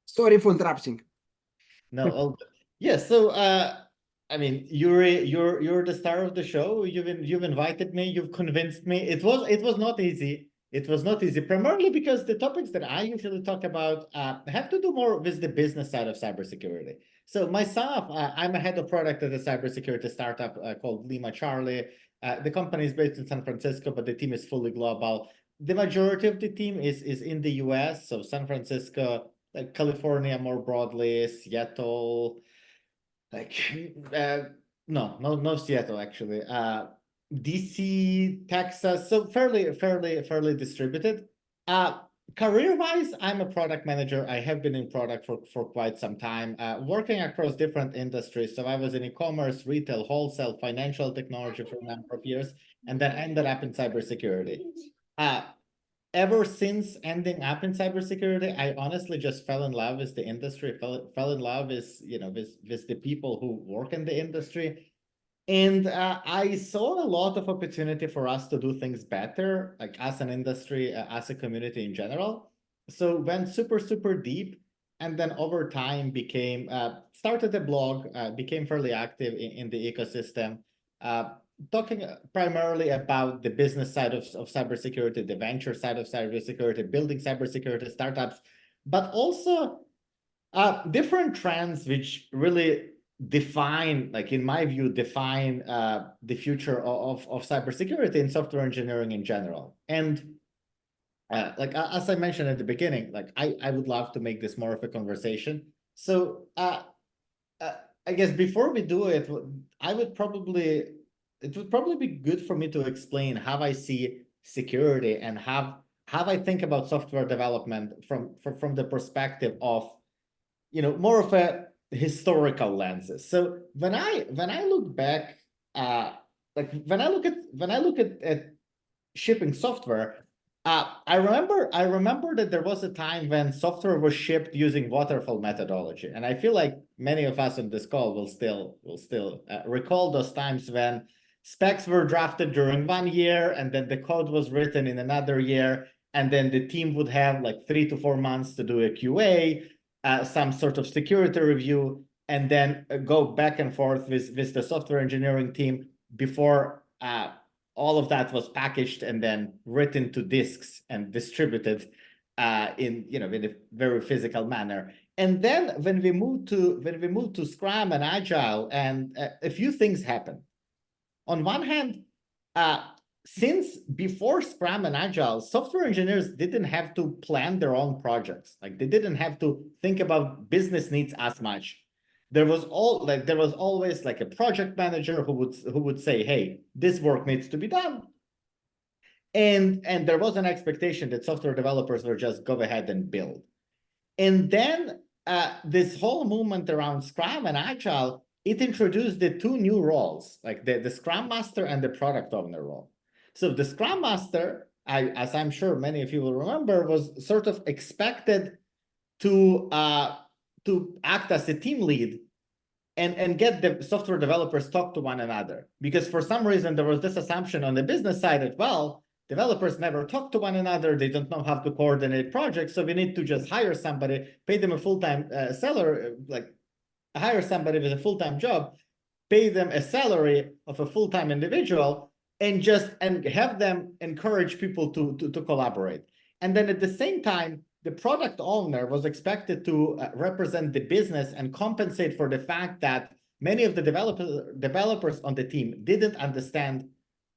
Sorry for interrupting. No, all good. Yeah, so I mean, you're the star of the show. You've invited me, you've convinced me. It was not easy. It was not easy, primarily because the topics that I usually talk about have to do more with the business side of cybersecurity. So myself, I'm a head of product at a cybersecurity startup called Lima Charlie. The company is based in San Francisco, but the team is fully global. The majority of the team is in the US, so San Francisco, like California more broadly, Seattle, like no Seattle actually, DC, Texas, so fairly distributed. Career-wise, I'm a product manager. I have been in product for quite some time, working across different industries. So I was in e-commerce, retail, wholesale, financial technology for a number of years, and then ended up in cybersecurity. Uh, Ever since ending up in cybersecurity, I honestly just fell in love with the industry, fell in love with, with the people who work in the industry. And I saw a lot of opportunity for us to do things better, like as an industry, as a community in general. So went super deep, and then over time started a blog, became fairly active in the ecosystem, uh, talking primarily about the business side of cybersecurity, the venture side of cybersecurity, building cybersecurity startups, but also different trends which really define, like in my view, define the future of cybersecurity and software engineering in general. And like as I mentioned at the beginning, like I would love to make this more of a conversation. So I guess before we do it, it would probably be good for me to explain how I see security and how I think about software development from the perspective of, more of a historical lenses. So when I look back, like when I look at shipping software, I remember that there was a time when software was shipped using waterfall methodology, and I feel like many of us on this call will still recall those times when specs were drafted during one year, and then the code was written in another year, and then the team would have like 3 to 4 months to do a QA, some sort of security review, and then go back and forth with the software engineering team before all of that was packaged and then written to disks and distributed in a very physical manner. And then when we moved to Scrum and Agile, and a few things happened. On one hand, since before Scrum and Agile, software engineers didn't have to plan their own projects. Like they didn't have to think about business needs as much. There was always like a project manager who would say, hey, this work needs to be done. And there was an expectation that software developers would just go ahead and build. And then this whole movement around Scrum and Agile, it introduced the two new roles, like the Scrum Master and the Product Owner role. So the Scrum Master, as I'm sure many of you will remember, was sort of expected to act as a team lead and get the software developers talk to one another. Because for some reason, there was this assumption on the business side that, well, developers never talk to one another. They don't know how to coordinate projects. So we need to just hire somebody, pay them a full-time salary, like hire somebody with a full-time job, pay them a salary of a full-time individual, and have them encourage people to collaborate. And then at the same time, the product owner was expected to represent the business and compensate for the fact that many of the developers on the team didn't understand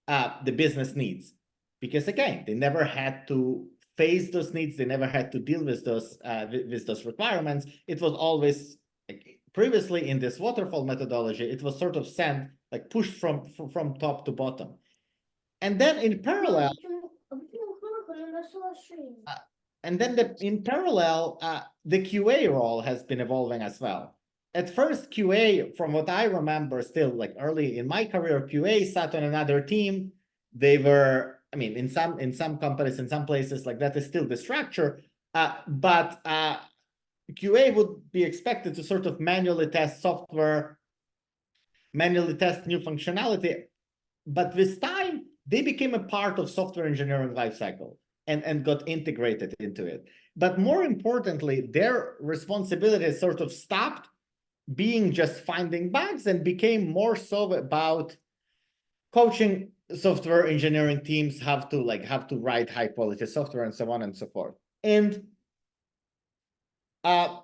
the business needs. Because again, they never had to face those needs. They never had to deal with those requirements. It was always, like, previously in this waterfall methodology, it was sort of sent, like pushed from top to bottom. And then in parallel, the QA role has been evolving as well. At first, QA, from what I remember, still like early in my career, QA sat on another team. They were, I mean, in some companies, in some places, like that is still the structure. But QA would be expected to sort of manually test software, manually test new functionality. But with time, they became a part of software engineering lifecycle. and got integrated into it. But more importantly, their responsibility sort of stopped being just finding bugs and became more so about coaching software engineering teams have to write high quality software and so on and so forth. And the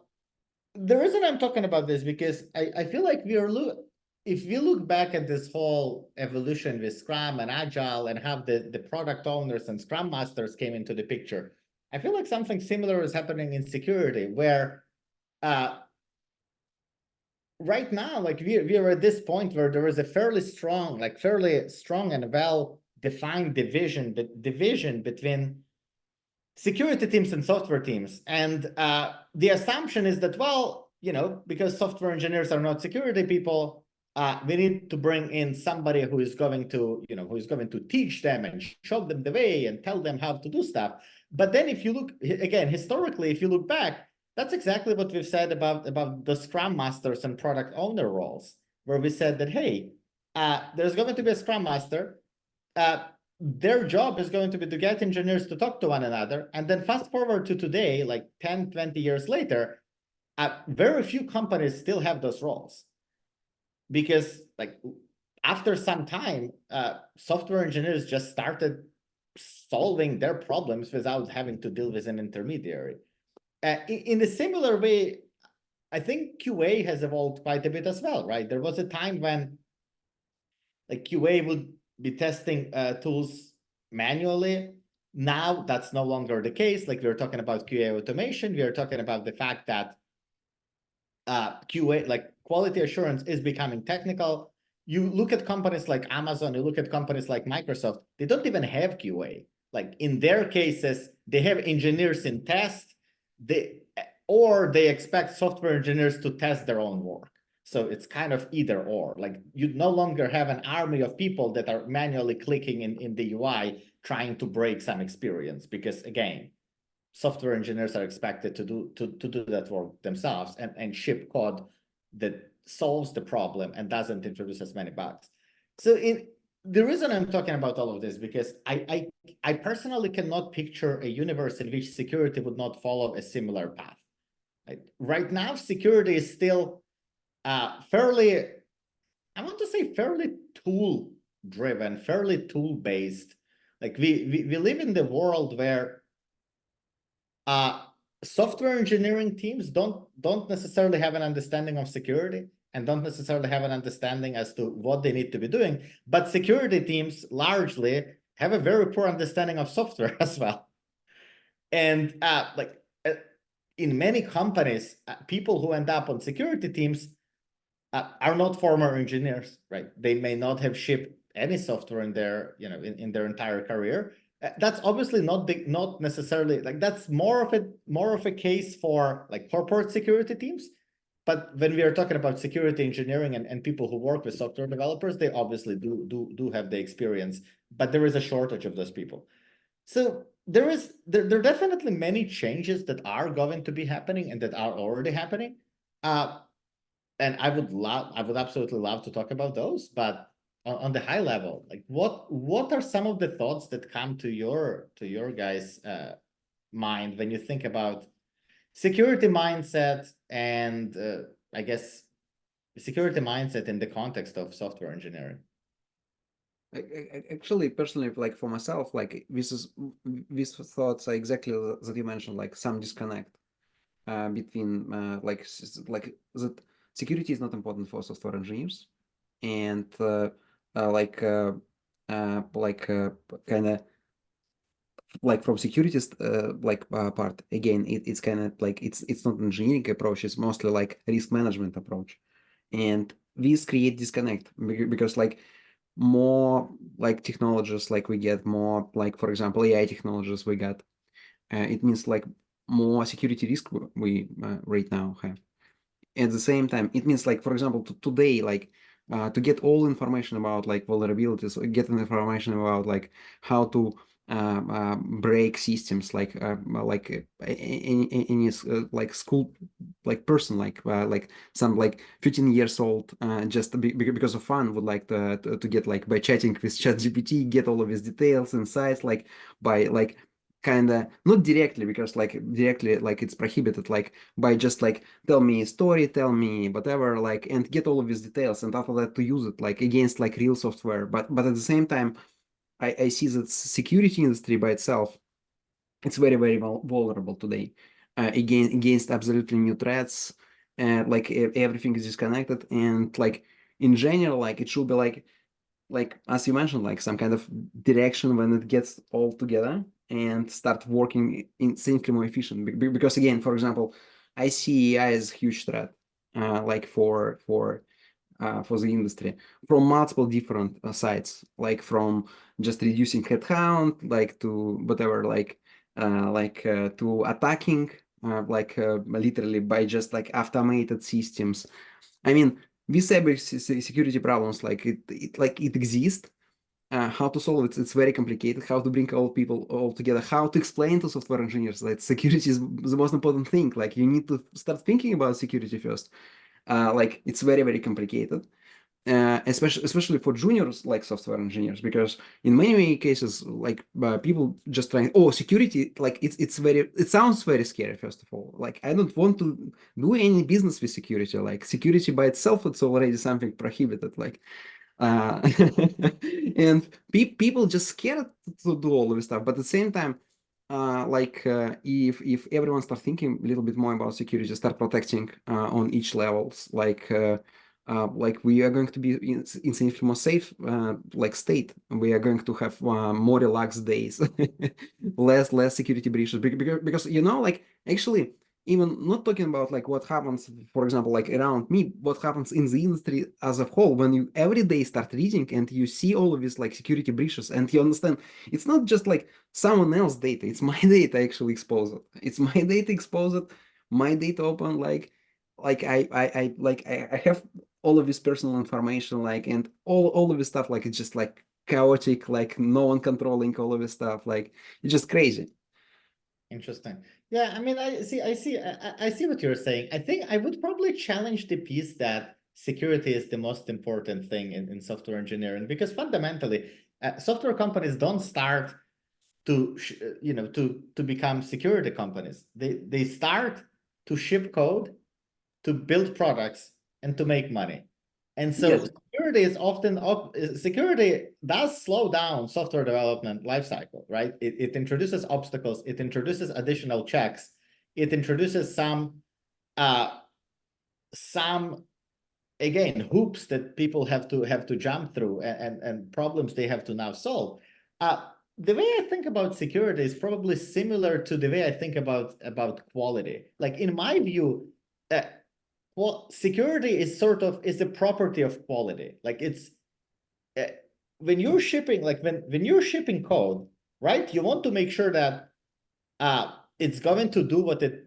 reason I'm talking about this because I feel like if we look back at this whole evolution with Scrum and Agile and have the product owners and Scrum Masters came into the picture, I feel like something similar is happening in security, where right now, like we are at this point where there is a fairly strong and well-defined division between security teams and software teams. And the assumption is that, well, because software engineers are not security people, we need to bring in somebody who is going to teach them and show them the way and tell them how to do stuff. But then if you look, again, historically, if you look back, that's exactly what we've said about the Scrum Masters and product owner roles, where we said that, hey, there's going to be a Scrum Master, their job is going to be to get engineers to talk to one another. And then fast forward to today, like 10, 20 years later, very few companies still have those roles. Because like after some time, software engineers just started solving their problems without having to deal with an intermediary. In a similar way, I think QA has evolved quite a bit as well, right? There was a time when like QA would be testing tools manually. Now that's no longer the case. Like we're talking about QA automation. We are talking about the fact that QA, like quality assurance, is becoming technical. You look at companies like Amazon, you look at companies like Microsoft, they don't even have QA. Like in their cases, they have engineers in test, or they expect software engineers to test their own work. So it's kind of either or. Like you no longer have an army of people that are manually clicking in the UI trying to break some experience, because again, software engineers are expected to do that work themselves and ship code that solves the problem and doesn't introduce as many bugs. So the reason I'm talking about all of this, because I personally cannot picture a universe in which security would not follow a similar path. Right now, security is still fairly, I want to say fairly tool driven, fairly tool based. Like we live in the world where software engineering teams don't necessarily have an understanding of security and don't necessarily have an understanding as to what they need to be doing, but security teams largely have a very poor understanding of software as well. And in many companies, people who end up on security teams are not former engineers, right? They may not have shipped any software in their in their entire career. That's obviously not necessarily like, that's more of a case for like corporate security teams. But when we are talking about security engineering and people who work with software developers, they obviously do have the experience, but there is a shortage of those people. So there are definitely many changes that are going to be happening and that are already happening. And I would absolutely love to talk about those, but on the high level, like what are some of the thoughts that come to your guys' mind when you think about security mindset and I guess security mindset in the context of software engineering? Actually, personally, like for myself, like these thoughts are exactly that you mentioned, like some disconnect between like that security is not important for software engineers, and kind of like from security's part again, it's kind of like it's not engineering approach, it's mostly like risk management approach, and these create disconnect because like more like technologies like we get more, like for example AI technologies we got, it means like more security risk we right now have. At the same time, it means like for example today, like to get all information about like vulnerabilities, get information about like how to break systems, like any like school like person like some like 15 years old just because of fun would like to get like by chatting with ChatGPT, get all of his details insights, like by like kind of not directly, because like directly like it's prohibited, like by just like tell me a story, tell me whatever, like, and get all of these details, and after that to use it like against like real software. But at the same time, I see that security industry by itself, it's very vulnerable today, against absolutely new threats. Like everything is disconnected, and like in general, like it should be like as you mentioned, like some kind of direction when it gets all together and start working insanely more efficient. Because again, for example, I see AI as a huge threat, like for the industry from multiple different sides, like from just reducing headcount, like to whatever, to attacking, literally by just like automated systems. I mean, these security problems, like it exists. How to solve it, it's very complicated. How to bring all people all together, how to explain to software engineers that security is the most important thing. Like you need to start thinking about security first. Like it's very complicated, especially for juniors like software engineers, because in many cases, like people just trying, oh, security, like it sounds very scary. First of all, like I don't want to do any business with security. Like security by itself, it's already something prohibited. Like uh, and people just scared to do all of this stuff. But at the same time, if everyone start thinking a little bit more about security, start protecting on each levels, like we are going to be in significantly more safe like state. We are going to have more relaxed days, less security breaches, because like actually, even not talking about like what happens, for example, like around me, what happens in the industry as a whole, when you every day start reading and you see all of these like security breaches, and you understand it's not just like someone else's data, it's my data actually exposed. It's my data exposed, my data open, I have all of this personal information, like, and all of this stuff, like it's just like chaotic, like no one controlling all of this stuff, like it's just crazy. Interesting. Yeah, I mean, I see what you're saying. I think I would probably challenge the piece that security is the most important thing in software engineering, because fundamentally, software companies don't start to to become security companies. They start to ship code, to build products, and to make money. And so Yes. security is often security does slow down software development lifecycle, right? It introduces obstacles, it introduces additional checks, it introduces uh some again hoops that people have to jump through, and problems they have to now solve. The way I think about security is probably similar to the way I think about quality. Like in my view, well, security is sort of is a property of quality. Like it's uh, when you're shipping, like when you're shipping code, right? You want to make sure that it's going to do what it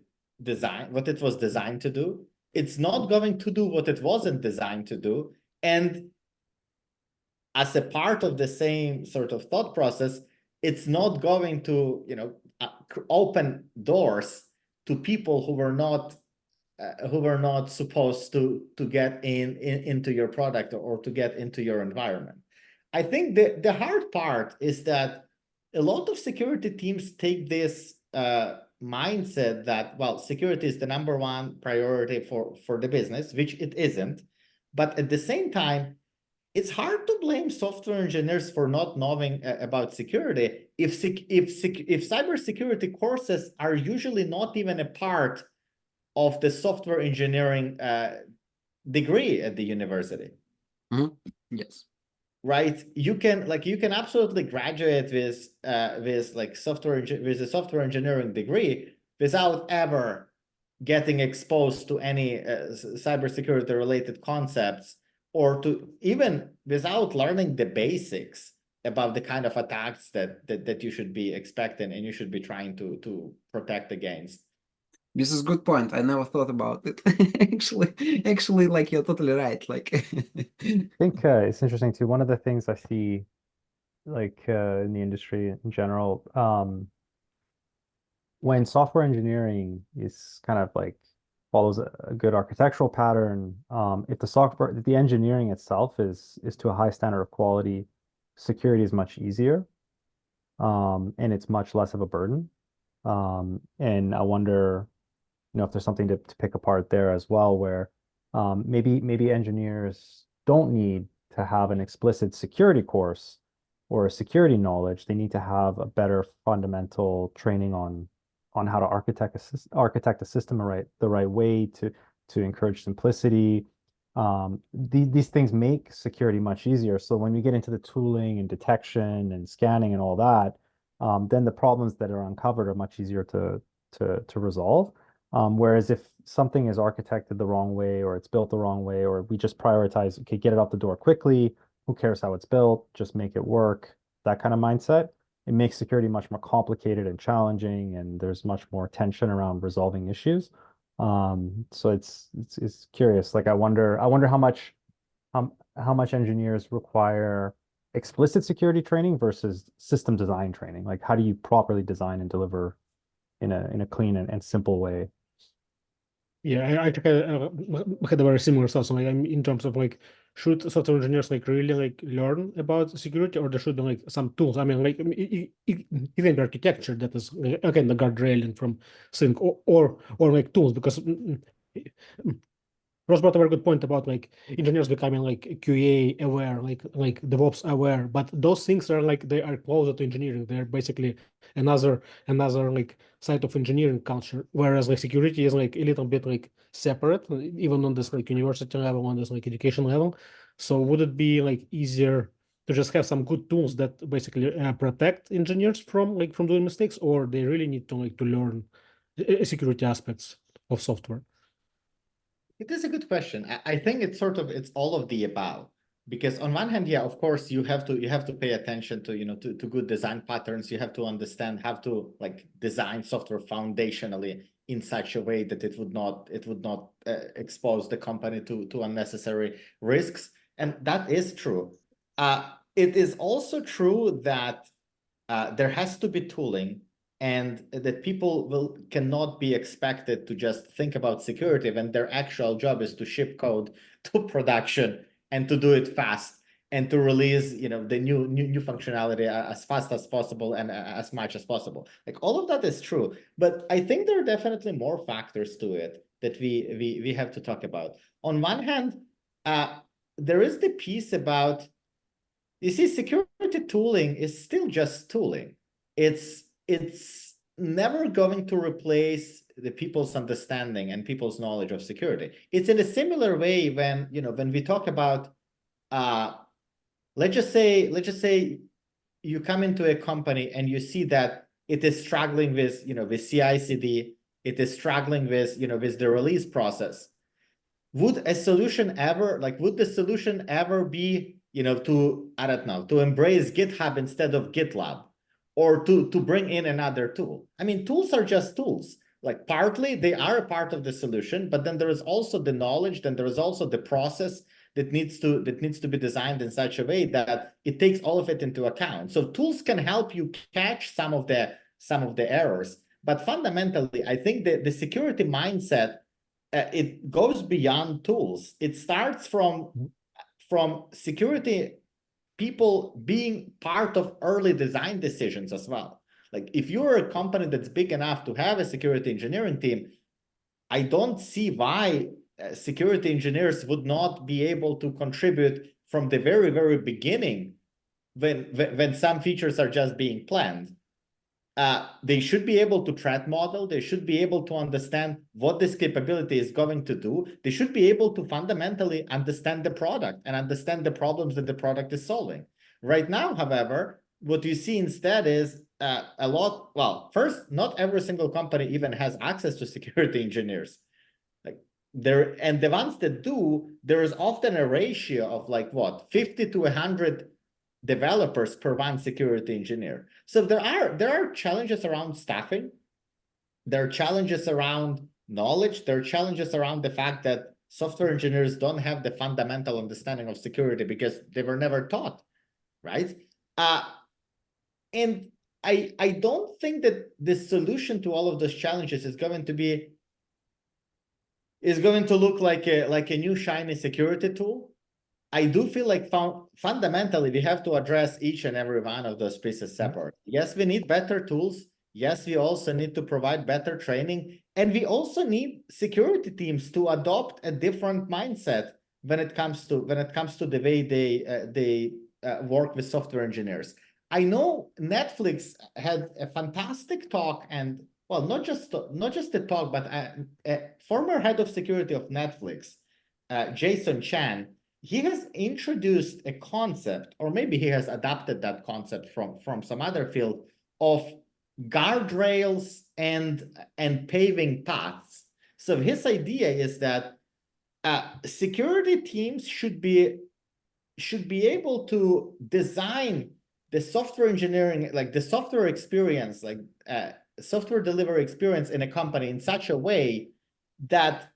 was designed to do. It's not going to do what it wasn't designed to do. And as a part of the same sort of thought process, it's not going to, open doors to people who were not supposed to get into your product, or to get into your environment. I think the hard part is that a lot of security teams take this mindset that, well, security is the number one priority for the business, which it isn't. But at the same time, it's hard to blame software engineers for not knowing about security if cybersecurity courses are usually not even a part of the software engineering degree at the university. Mhm. Yes. Right, you can absolutely graduate with like with a software engineering degree without ever getting exposed to any cybersecurity related concepts, or to even without learning the basics about the kind of attacks that you should be expecting and you should be trying to protect against. This is a good point. I never thought about it. Actually, like you're totally right. Like, think it's interesting too. One of the things I see in the industry in general, when software engineering is kind of like follows a good architectural pattern, if the engineering itself is to a high standard of quality, security is much easier. and it's much less of a burden. And I wonder, if there's something to pick apart there as well, where maybe engineers don't need to have an explicit security course or a security knowledge. They need to have a better fundamental training on how to architect a system the right way to encourage simplicity. These things make security much easier. So when we get into the tooling and detection and scanning and all that, then the problems that are uncovered are much easier to resolve. Whereas if something is architected the wrong way, or it's built the wrong way, or we just prioritize, okay, get it out the door quickly, who cares how it's built, just make it work, that kind of mindset, it makes security much more complicated and challenging, and there's much more tension around resolving issues. So it's curious. Like I wonder how much engineers require explicit security training versus system design training. Like how do you properly design and deliver in a clean and simple way? Yeah, I think I had a very similar thoughts. Like, in terms of like, should software engineers like really like learn about security, or there should be like some tools? I mean, like even the architecture that is again the guardrail from sync, or like tools, because Ross brought a very good point about like engineers becoming like QA aware, like DevOps aware, but those things are like they are closer to engineering. They're basically another like side of engineering culture, whereas like security is like a little bit like separate, even on this like university level, on this like education level. So would it be like easier to just have some good tools that basically protect engineers from doing mistakes, or they really need to like to learn security aspects of software? It is a good question. I think it's all of the above. Because on one hand, yeah, of course, you have to pay attention to good design patterns. You have to understand how to like design software foundationally in such a way that it would not expose the company to unnecessary risks. And that is true. It is also true that there has to be tooling, and that people cannot be expected to just think about security when their actual job is to ship code to production and to do it fast and to release the new functionality as fast as possible and as much as possible. Like all of that is true, but I think there are definitely more factors to it that we have to talk about. On one hand, there is the piece about, you see, security tooling is still just tooling. It's never going to replace the people's understanding and people's knowledge of security. It's in a similar way when we talk about let's just say you come into a company and you see that it is struggling with with CI/CD, it is struggling with with the release process. Would the solution ever be to embrace GitHub instead of GitLab, or to bring in another tool? I mean, tools are just tools. Like partly they are a part of the solution, but then there is also the knowledge, then there is also the process that needs to be designed in such a way that it takes all of it into account. So tools can help you catch some of the errors, but fundamentally, I think that the security mindset, it goes beyond tools. It starts from security people being part of early design decisions as well. Like if you're a company that's big enough to have a security engineering team, I don't see why security engineers would not be able to contribute from the very, very beginning when some features are just being planned. They should be able to threat model. They should be able to understand what this capability is going to do. They should be able to fundamentally understand the product and understand the problems that the product is solving. Right now, however, what you see instead is first, not every single company even has access to security engineers. And the ones that do, there is often a ratio of 50 to 100 developers per one security engineer. So there are challenges around staffing. There are challenges around knowledge. There are challenges around the fact that software engineers don't have the fundamental understanding of security because they were never taught, right? And I don't think that the solution to all of those challenges is going to look like a new shiny security tool. I do feel like fundamentally we have to address each and every one of those pieces separate. Yes, we need better tools. Yes, we also need to provide better training, and we also need security teams to adopt a different mindset when it comes to the way they work with software engineers. I know Netflix had a fantastic talk, and well, not just a talk, but a former head of security of Netflix, Jason Chan. He has introduced a concept, or maybe he has adapted that concept from some other field, of guardrails and paving paths. So his idea is that security teams should be able to design the software engineering, like the software experience, like software delivery experience in a company in such a way that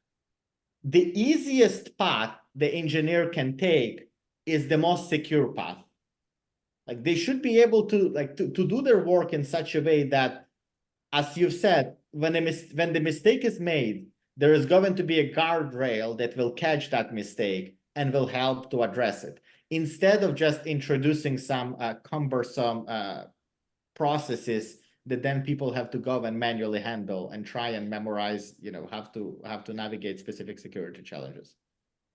the easiest path the engineer can take is the most secure path. Like they should be able to do their work in such a way that, as you've said, when the mistake is made, there is going to be a guardrail that will catch that mistake and will help to address it, instead of just introducing some cumbersome processes that then people have to go and manually handle and try and memorize, have to navigate specific security challenges.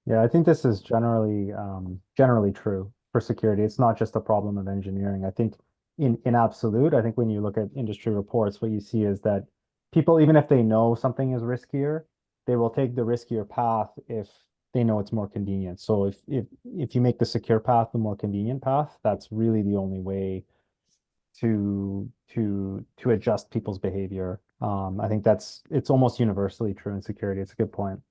Yeah, I think this is generally true for security. It's not just a problem of engineering. I think in absolute, I think when you look at industry reports, what you see is that people, even if they know something is riskier, they will take the riskier path if they know it's more convenient. So if you make the secure path the more convenient path, that's really the only way to adjust people's behavior. I think it's almost universally true in security. It's a good point.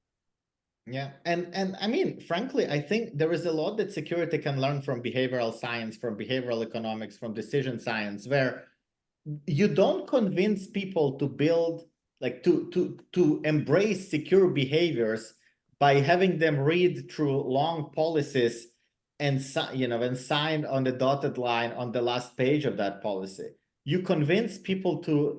Yeah, and I mean, frankly, I think there is a lot that security can learn from behavioral science, from behavioral economics, from decision science, where you don't convince people to build, like to embrace secure behaviors by having them read through long policies and sign on the dotted line on the last page of that policy. You convince people to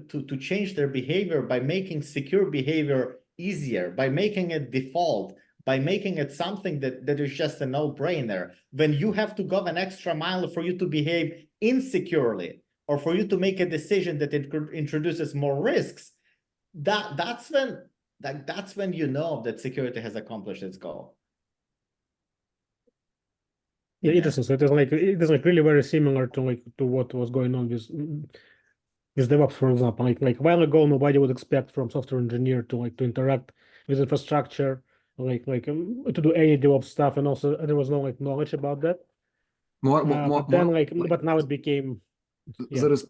to change their behavior by making secure behavior easier, by making it default, by making it something that is just a no-brainer. When you have to go an extra mile for you to behave insecurely, or for you to make a decision that it introduces more risks, that's when you know that security has accomplished its goal. Yeah, interesting. So it is like really very similar to what was going on with DevOps, for example. Like a while ago, nobody would expect from software engineer to interact with infrastructure, to do any DevOps stuff, and also there was no knowledge about that. But then but now it became there was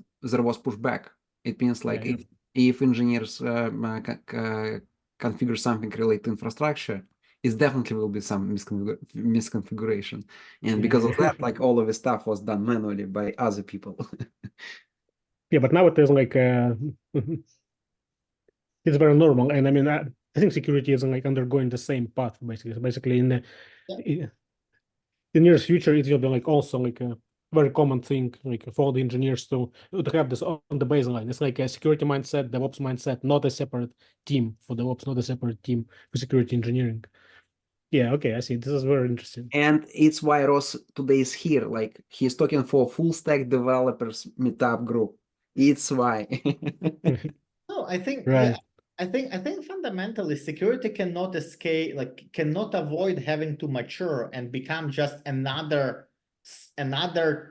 pushback. It means like if engineers configure something related to infrastructure, it definitely will be some misconfiguration, and because of that, like all of the stuff was done manually by other people. Yeah, but now it is like it's very normal, and I mean I think security is like undergoing the same path basically. So basically, in the nearest future, it will be like also like a very common thing, like for the engineers to have this on the baseline. It's like a security mindset, DevOps mindset, not a separate team for DevOps, not a separate team for security engineering. Yeah, okay, I see. This is very interesting. And it's why Ross today is here. Like he's talking for full stack developers meetup group. It's why. No, I think Right. yeah, I think fundamentally security cannot escape, like cannot avoid having to mature and become just another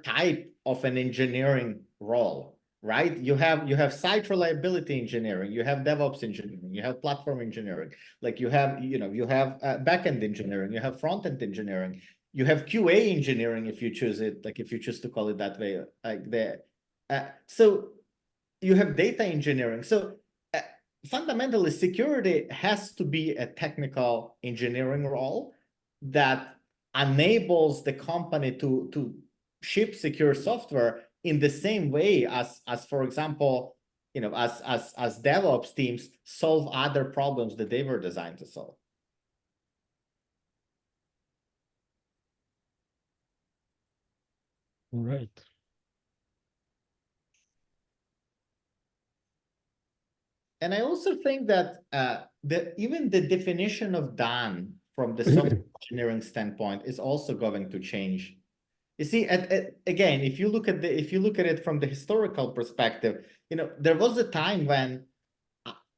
type of an engineering role, right? You have site reliability engineering, you have DevOps engineering, you have platform engineering, like you have backend engineering, you have front-end engineering, you have QA engineering if you choose it, like if you choose to call it that way, like so you have data engineering. So fundamentally, security has to be a technical engineering role that enables the company to ship secure software in the same way as for example, as DevOps teams solve other problems that they were designed to solve. All right. And I also think that even the definition of done from the software engineering standpoint is also going to change. You see, again, if you look at it from the historical perspective, there was a time when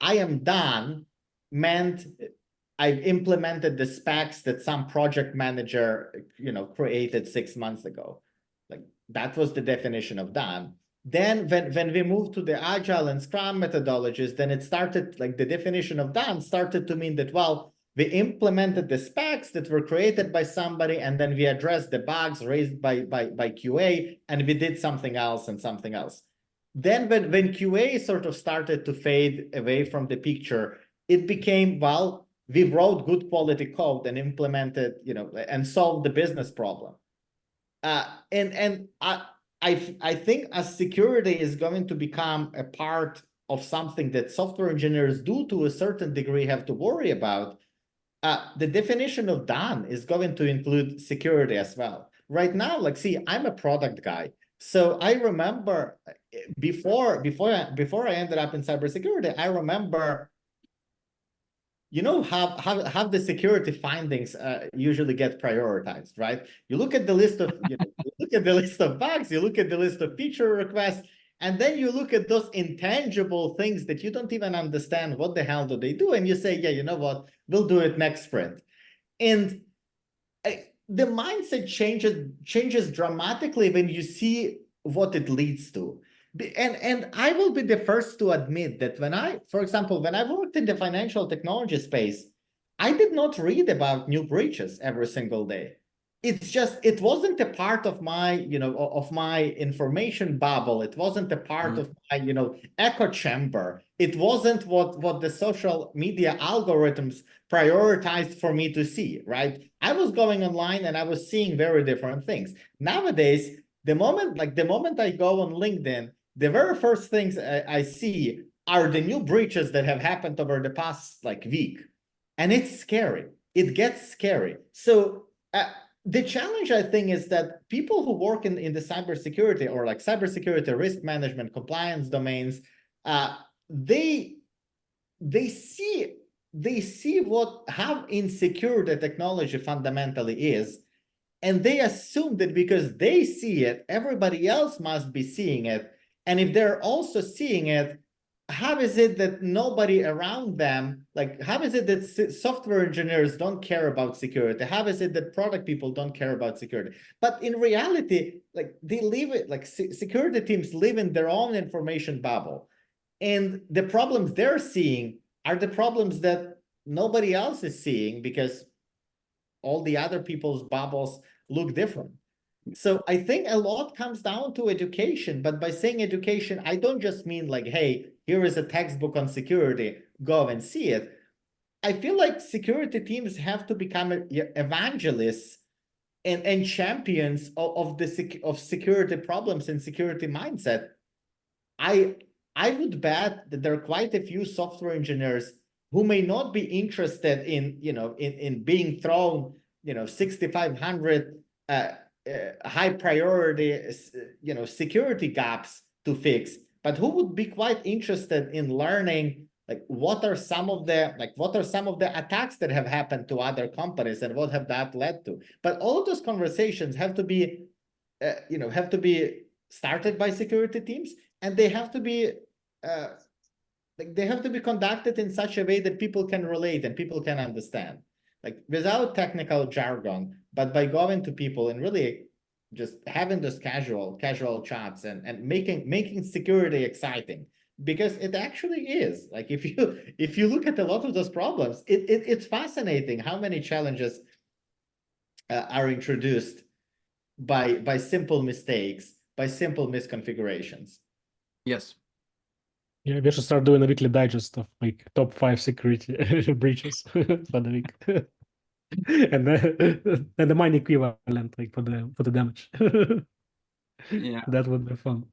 I am done meant I've implemented the specs that some project manager, created 6 months ago. Like that was the definition of done. Then when we moved to the Agile and Scrum methodologies, then it started, like the definition of done started to mean that, well, we implemented the specs that were created by somebody, and then we addressed the bugs raised by QA, and we did something else and something else. Then when QA sort of started to fade away from the picture, it became, well, we wrote good quality code and implemented, and solved the business problem. And I think as security is going to become a part of something that software engineers do to a certain degree have to worry about, the definition of done is going to include security as well. Right now, like, see, I'm a product guy. So I remember before I ended up in cybersecurity, I remember, how the security findings usually get prioritized, right? You look at the list of you look at the list of bugs, you look at the list of feature requests, and then you look at those intangible things that you don't even understand what the hell do they do, and you say, yeah, you know what, we'll do it next sprint. And the mindset changes dramatically when you see what it leads to. And I will be the first to admit that for example, when I worked in the financial technology space, I did not read about new breaches every single day. It wasn't a part of my, of my information bubble. It wasn't a part of my, echo chamber. It wasn't what the social media algorithms prioritized for me to see, right? I was going online and I was seeing very different things. Nowadays, the moment I go on LinkedIn, the very first things I see are the new breaches that have happened over the past week. And it's scary. It gets scary. So the challenge, I think, is that people who work in the cybersecurity or cybersecurity risk management compliance domains, they see how insecure the technology fundamentally is, and they assume that because they see it, everybody else must be seeing it. And if they're also seeing it, how is it that nobody around them, how is it that software engineers don't care about security? How is it that product people don't care about security? But in reality, they live it, security teams live in their own information bubble. And the problems they're seeing are the problems that nobody else is seeing because all the other people's bubbles look different. So I think a lot comes down to education, but by saying education, I don't just mean hey, here is a textbook on security, go and see it. I feel like security teams have to become evangelists and champions of security problems and security mindset. I would bet that there are quite a few software engineers who may not be interested in in being thrown 6,500 high priority security gaps to fix, but who would be quite interested in learning what are some of the attacks that have happened to other companies and what have that led to. But all of those conversations have to be started by security teams, and they have to be conducted in such a way that people can relate and people can understand, without technical jargon, but by going to people and really just having those casual chats and making security exciting, because it actually is. If you look at a lot of those problems, it's fascinating how many challenges are introduced by simple mistakes, by simple misconfigurations. Yes. Yeah, we should start doing a weekly digest of top 5 security breaches for the week. and the money equivalent for the damage. Yeah. That would be fun.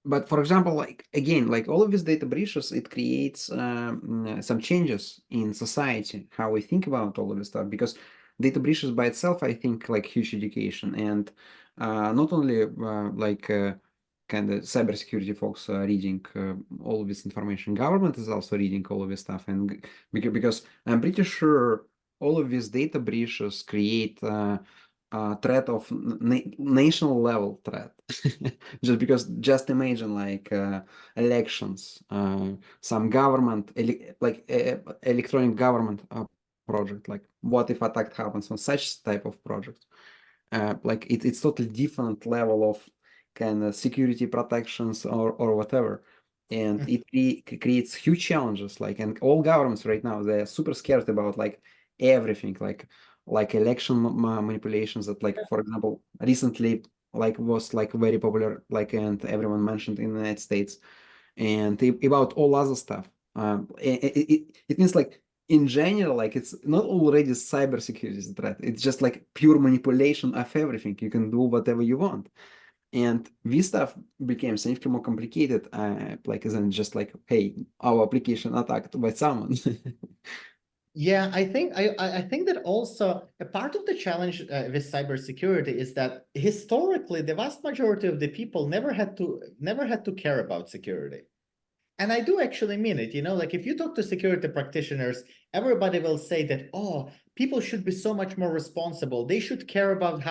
But for example, again, all of these data breaches, it creates some changes in society, how we think about all of this stuff, because data breaches by itself, I think, huge education, and not only kind of cybersecurity folks are reading all of this information. Government is also reading all of this stuff, and because I'm pretty sure all of these data breaches create a threat of national level threat. just imagine like elections, some government electronic government project. Like what if attack happens on such type of project? Like it's totally different level of kind of security protections or whatever, and it creates huge challenges. Like, and all governments right now, they're super scared about like everything, like election manipulations that, like, for example, recently like was like very popular, like, and everyone mentioned in the United States, and about all other stuff. It means like in general, like it's not already cybersecurity threat. It's just like pure manipulation of everything. You can do whatever you want. And this stuff became significantly more complicated, like isn't just like, hey, our application attacked by someone. Yeah, I think that also a part of the challenge with cybersecurity is that historically the vast majority of the people never had to care about security. And I do actually mean it, like if you talk to security practitioners, everybody will say that, oh, people should be so much more responsible. They should care about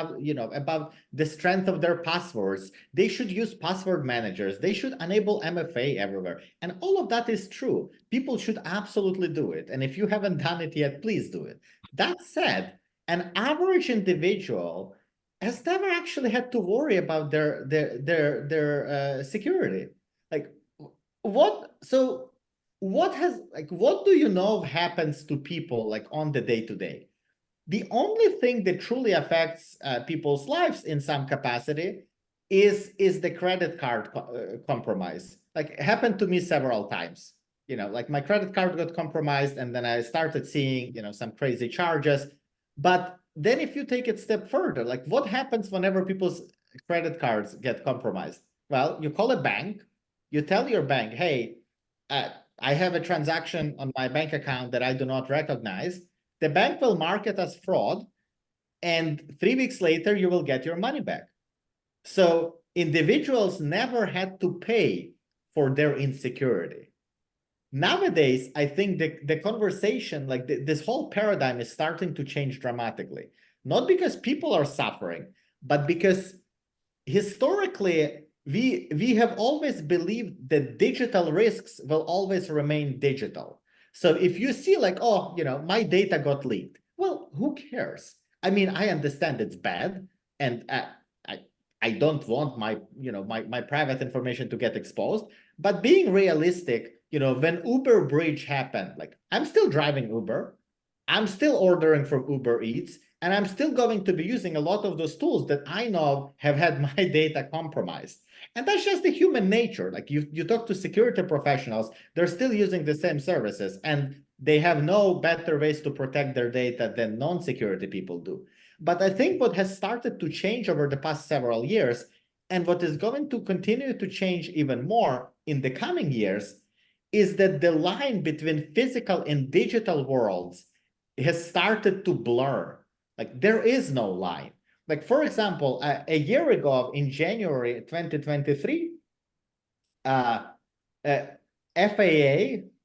about the strength of their passwords. They should use password managers. They should enable MFA everywhere. And all of that is true. People should absolutely do it. And if you haven't done it yet, please do it. That said, an average individual has never actually had to worry about their security. Like, what do you know happens to people like on the day-to-day? The only thing that truly affects people's lives in some capacity is the credit card compromise. Like, it happened to me several times. Like my credit card got compromised, and then I started seeing some crazy charges. But then if you take it a step further, like what happens whenever people's credit cards get compromised? Well, you call a bank. You tell your bank, hey, I have a transaction on my bank account that I do not recognize. The bank will mark it as fraud, and 3 weeks later, you will get your money back. So individuals never had to pay for their insecurity. Nowadays, I think the conversation, like this whole paradigm is starting to change dramatically. Not because people are suffering, but because historically, we have always believed that digital risks will always remain digital. So if you see like, oh, my data got leaked, well, who cares? I mean, I understand it's bad, and I don't want my private information to get exposed. But being realistic, when Uber breach happened, like I'm still driving Uber, I'm still ordering from Uber Eats, and I'm still going to be using a lot of those tools that I know have had my data compromised. And that's just the human nature. Like you talk to security professionals, they're still using the same services, and they have no better ways to protect their data than non-security people do. But I think what has started to change over the past several years, and what is going to continue to change even more in the coming years, is that the line between physical and digital worlds has started to blur. Like there is no line. Like, for example, a year ago in January 2023, FAA,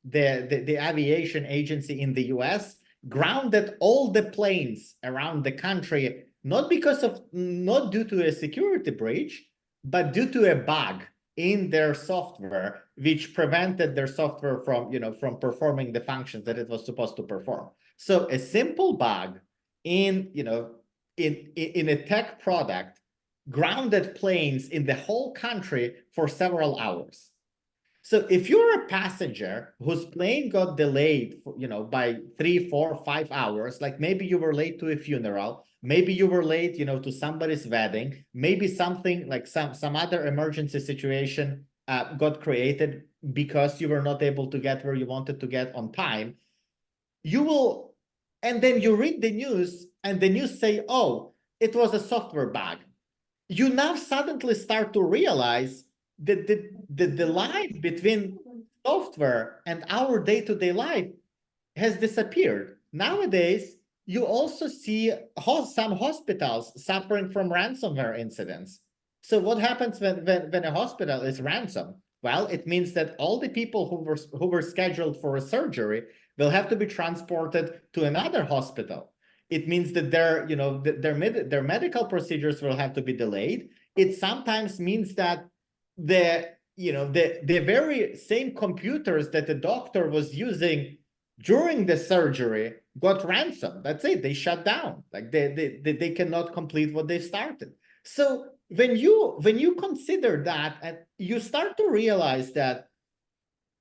the aviation agency in the US, grounded all the planes around the country, not due to a security breach, but due to a bug in their software, which prevented their software from performing the functions that it was supposed to perform. So a simple bug in a tech product grounded planes in the whole country for several hours. So if you're a passenger whose plane got delayed, by 3, 4, 5 hours, like maybe you were late to a funeral, maybe you were late, to somebody's wedding, maybe something like some other emergency situation got created because you were not able to get where you wanted to get on time, and then you read the news, and the news say, oh, it was a software bug. You now suddenly start to realize that the line between software and our day-to-day life has disappeared. Nowadays, you also see some hospitals suffering from ransomware incidents. So what happens when a hospital is ransomed? Well, it means that all the people who were scheduled for a surgery will have to be transported to another hospital. It means that their medical procedures will have to be delayed. It sometimes means that the very same computers that the doctor was using during the surgery got ransomed. That's it. They shut down. Like they cannot complete what they started. So when you consider that, and you start to realize that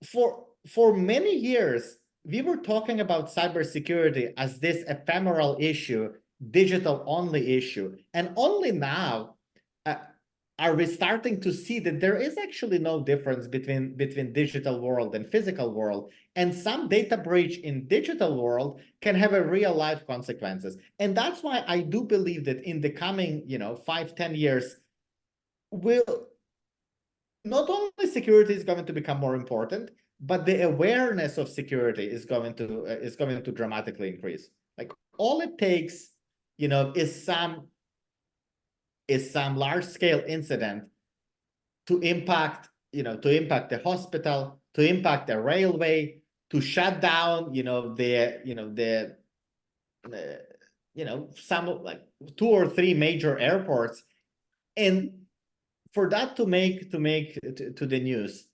for many years we were talking about cybersecurity as this ephemeral issue, digital only issue, and only now are we starting to see that there is actually no difference between digital world and physical world, and some data breach in digital world can have a real life consequences. And that's why I do believe that in the coming 5-10 years, will not only security is going to become more important, but the awareness of security is going to dramatically increase. Like all it takes is some large scale incident to impact the hospital, to impact the railway, to shut down some like 2 or 3 major airports. And for that to make to the news,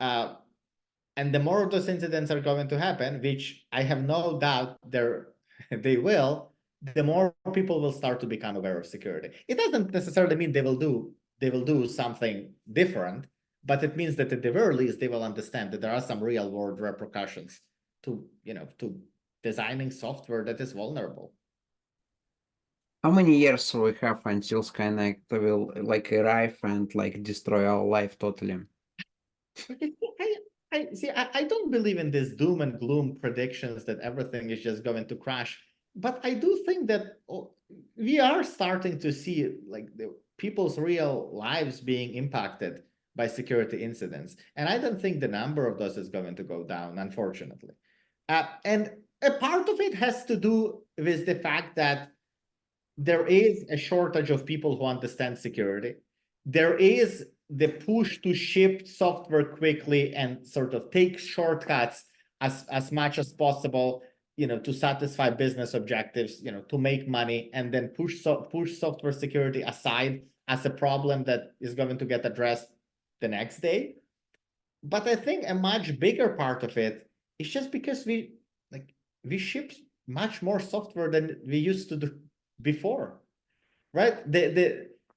and the more of those incidents are going to happen, which I have no doubt they will, the more people will start to become aware of security. It doesn't necessarily mean they will do something different, but it means that at the very least they will understand that there are some real world repercussions to designing software that is vulnerable. How many years will we have until Skynet will like arrive and like destroy our life totally? I don't believe in this doom and gloom predictions that everything is just going to crash. But I do think that we are starting to see like the people's real lives being impacted by security incidents. And I don't think the number of those is going to go down, unfortunately. And a part of it has to do with the fact that there is a shortage of people who understand security. There is the push to ship software quickly and sort of take shortcuts as much as possible, to satisfy business objectives, to make money, and then push software security aside as a problem that is going to get addressed the next day. But I think a much bigger part of it is just because we ship much more software than we used to do before, right?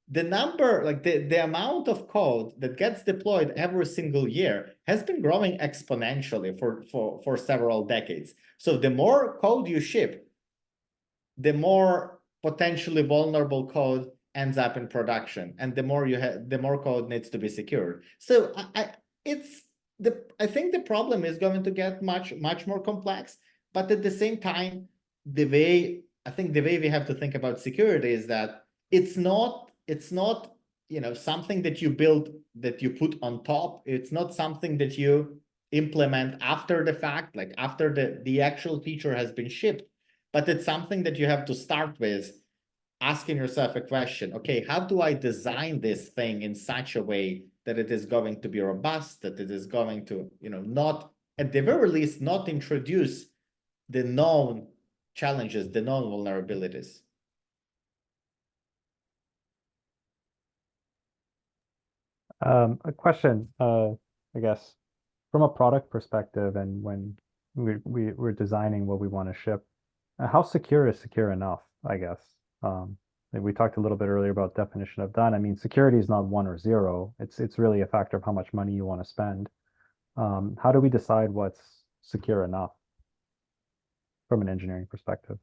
The number, like the amount of code that gets deployed every single year has been growing exponentially for several decades. So the more code you ship, the more potentially vulnerable code ends up in production, and the more code needs to be secured. So I think the problem is going to get much more complex, but at the same time, the way we have to think about security is that it's not something that you build, that you put on top. It's not something that you implement after the fact, like after the actual feature has been shipped, but it's something that you have to start with asking yourself a question. Okay, how do I design this thing in such a way that it is going to be robust, that it is going to, not, at the very least, not introduce the known challenges, the known vulnerabilities. A question, I guess, from a product perspective, and when we're designing what we want to ship, how secure is secure enough, I guess? We talked a little bit earlier about definition of done. I mean, security is not 1 or 0. It's really a factor of how much money you want to spend. How do we decide what's secure enough from an engineering perspective?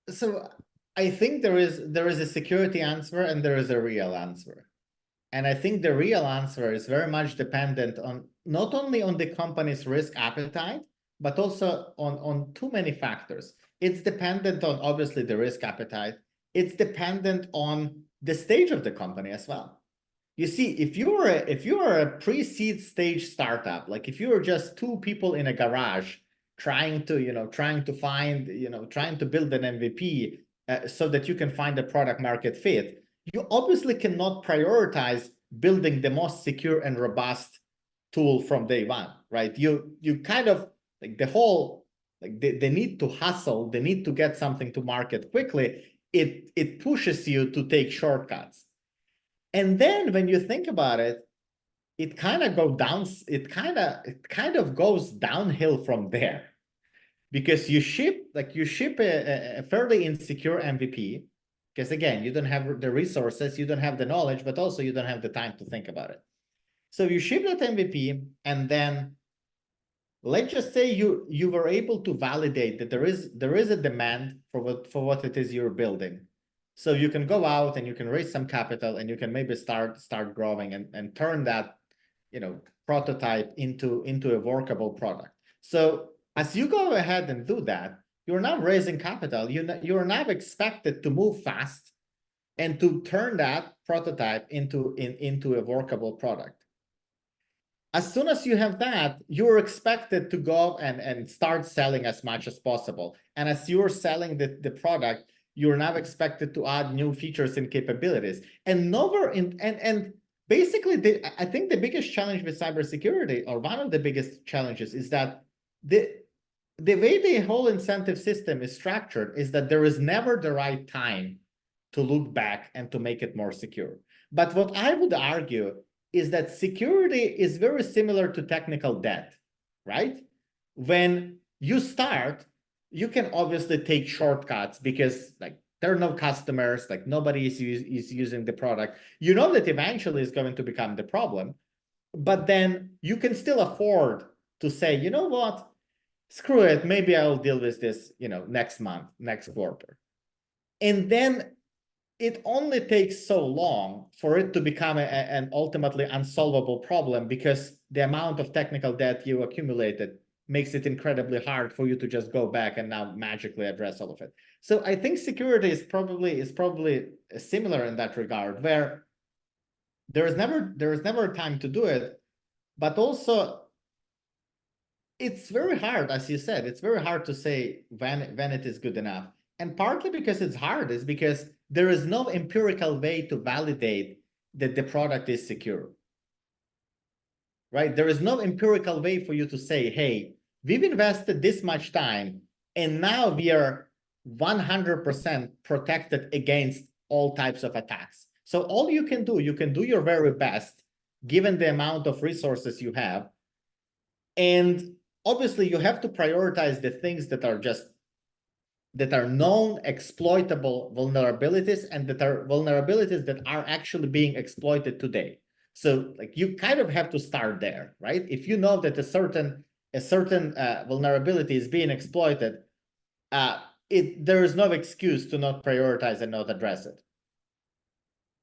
So I think there is a security answer and there is a real answer. And I think the real answer is very much dependent on not only on the company's risk appetite, but also on too many factors. It's dependent on, obviously, the risk appetite. It's dependent on the stage of the company as well. You see, if you are a pre-seed stage startup, like if you are just 2 people in a garage trying to build an MVP so that you can find a product market fit, you obviously cannot prioritize building the most secure and robust tool from day one, right? You kind of like the whole like the need to hustle, the need to get something to market quickly, it pushes you to take shortcuts. And then when you think about it, it kind of goes downhill from there, because you ship a fairly insecure MVP, because again, you don't have the resources, you don't have the knowledge, but also you don't have the time to think about it. So you ship that MVP, and then let's just say you were able to validate that there is a demand for what it is you're building. So you can go out and you can raise some capital, and you can maybe start growing and turn that, you know, prototype into a workable product. So as you go ahead and do that, you're not raising capital. You're not expected to move fast and to turn that prototype into a workable product. As soon as you have that, you're expected to go and start selling as much as possible. And as you're selling the product, you're now expected to add new features and capabilities. And basically, I think the biggest challenge with cybersecurity, or one of the biggest challenges, is that the way the whole incentive system is structured is that there is never the right time to look back and to make it more secure. But what I would argue is that security is very similar to technical debt, right? When you start, you can obviously take shortcuts because like there are no customers, like nobody is using the product. You know that eventually is going to become the problem, but then you can still afford to say, you know what, screw it, maybe I'll deal with this, you know, next month, next quarter. And then it only takes so long for it to become an ultimately unsolvable problem, because the amount of technical debt you accumulated makes it incredibly hard for you to just go back and now magically address all of it. So I think security is probably similar in that regard, where there is never a time to do it, but also it's very hard, as you said, it's very hard to say when it is good enough. And partly because it's hard is because there is no empirical way to validate that the product is secure, right? There is no empirical way for you to say, hey, we've invested this much time and now we are 100% protected against all types of attacks. So all you can do your very best, given the amount of resources you have. And obviously you have to prioritize the things that are known exploitable vulnerabilities, and that are vulnerabilities that are actually being exploited today. So like you kind of have to start there, right? If you know that a certain vulnerability is being exploited, there is no excuse to not prioritize and not address it.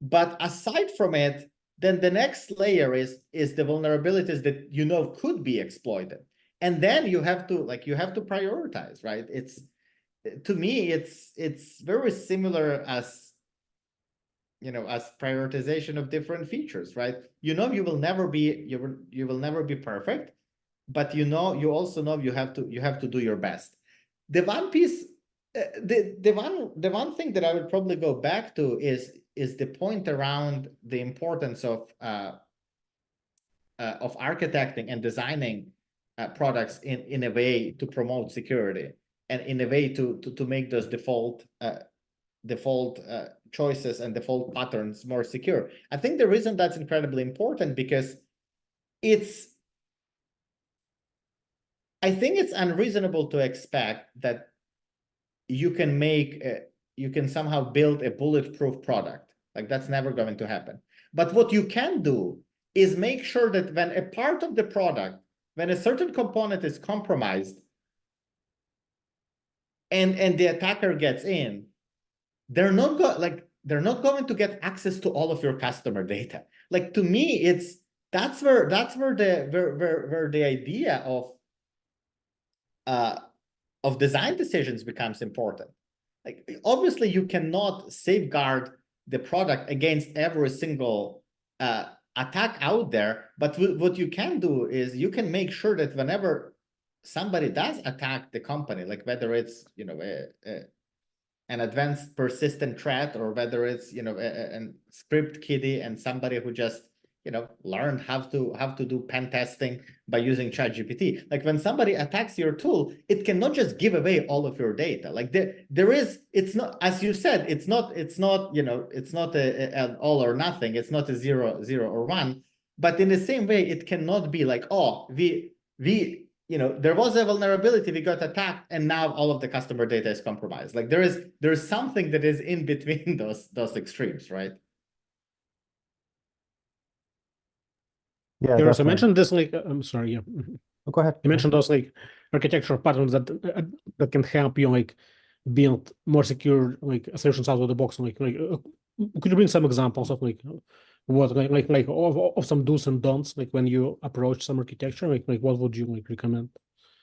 But aside from it, then the next layer is the vulnerabilities that you know could be exploited. And then you have to prioritize, right? To me, it's very similar as, you know, as prioritization of different features, right? You know, you will never be perfect, but you also know you have to do your best. The one piece, the one thing that I would probably go back to is the point around the importance of architecting and designing products in a way to promote security, and in a way to make those default choices and default patterns more secure. I think the reason that's incredibly important because I think it's unreasonable to expect that you can somehow build a bulletproof product. Like that's never going to happen. But what you can do is make sure that when a part of the product, when a certain component is compromised and the attacker gets in, they're not going to get access to all of your customer data. Like to me, that's where the idea of design decisions becomes important. Like obviously you cannot safeguard the product against every single attack out there, but what you can do is you can make sure that whenever somebody does attack the company, like whether it's, you know, an advanced persistent threat, or whether it's, a script kiddie and somebody who just, learned how to do pen testing by using ChatGPT. Like when somebody attacks your tool, it cannot just give away all of your data. Like there is, it's not, as you said, it's not it's not an all or nothing. It's not a zero or one. But in the same way, it cannot be like, oh, there was a vulnerability, we got attacked, and now all of the customer data is compromised. Like there's something that is in between those extremes, right? Yeah, You also definitely. mentioned this, like, I'm sorry, yeah. Oh, go ahead. You mentioned those like architectural patterns that can help you like build more secure like solutions out of the box. Could you bring some examples of like what of some do's and don'ts like when you approach some architecture? Like what would you like recommend?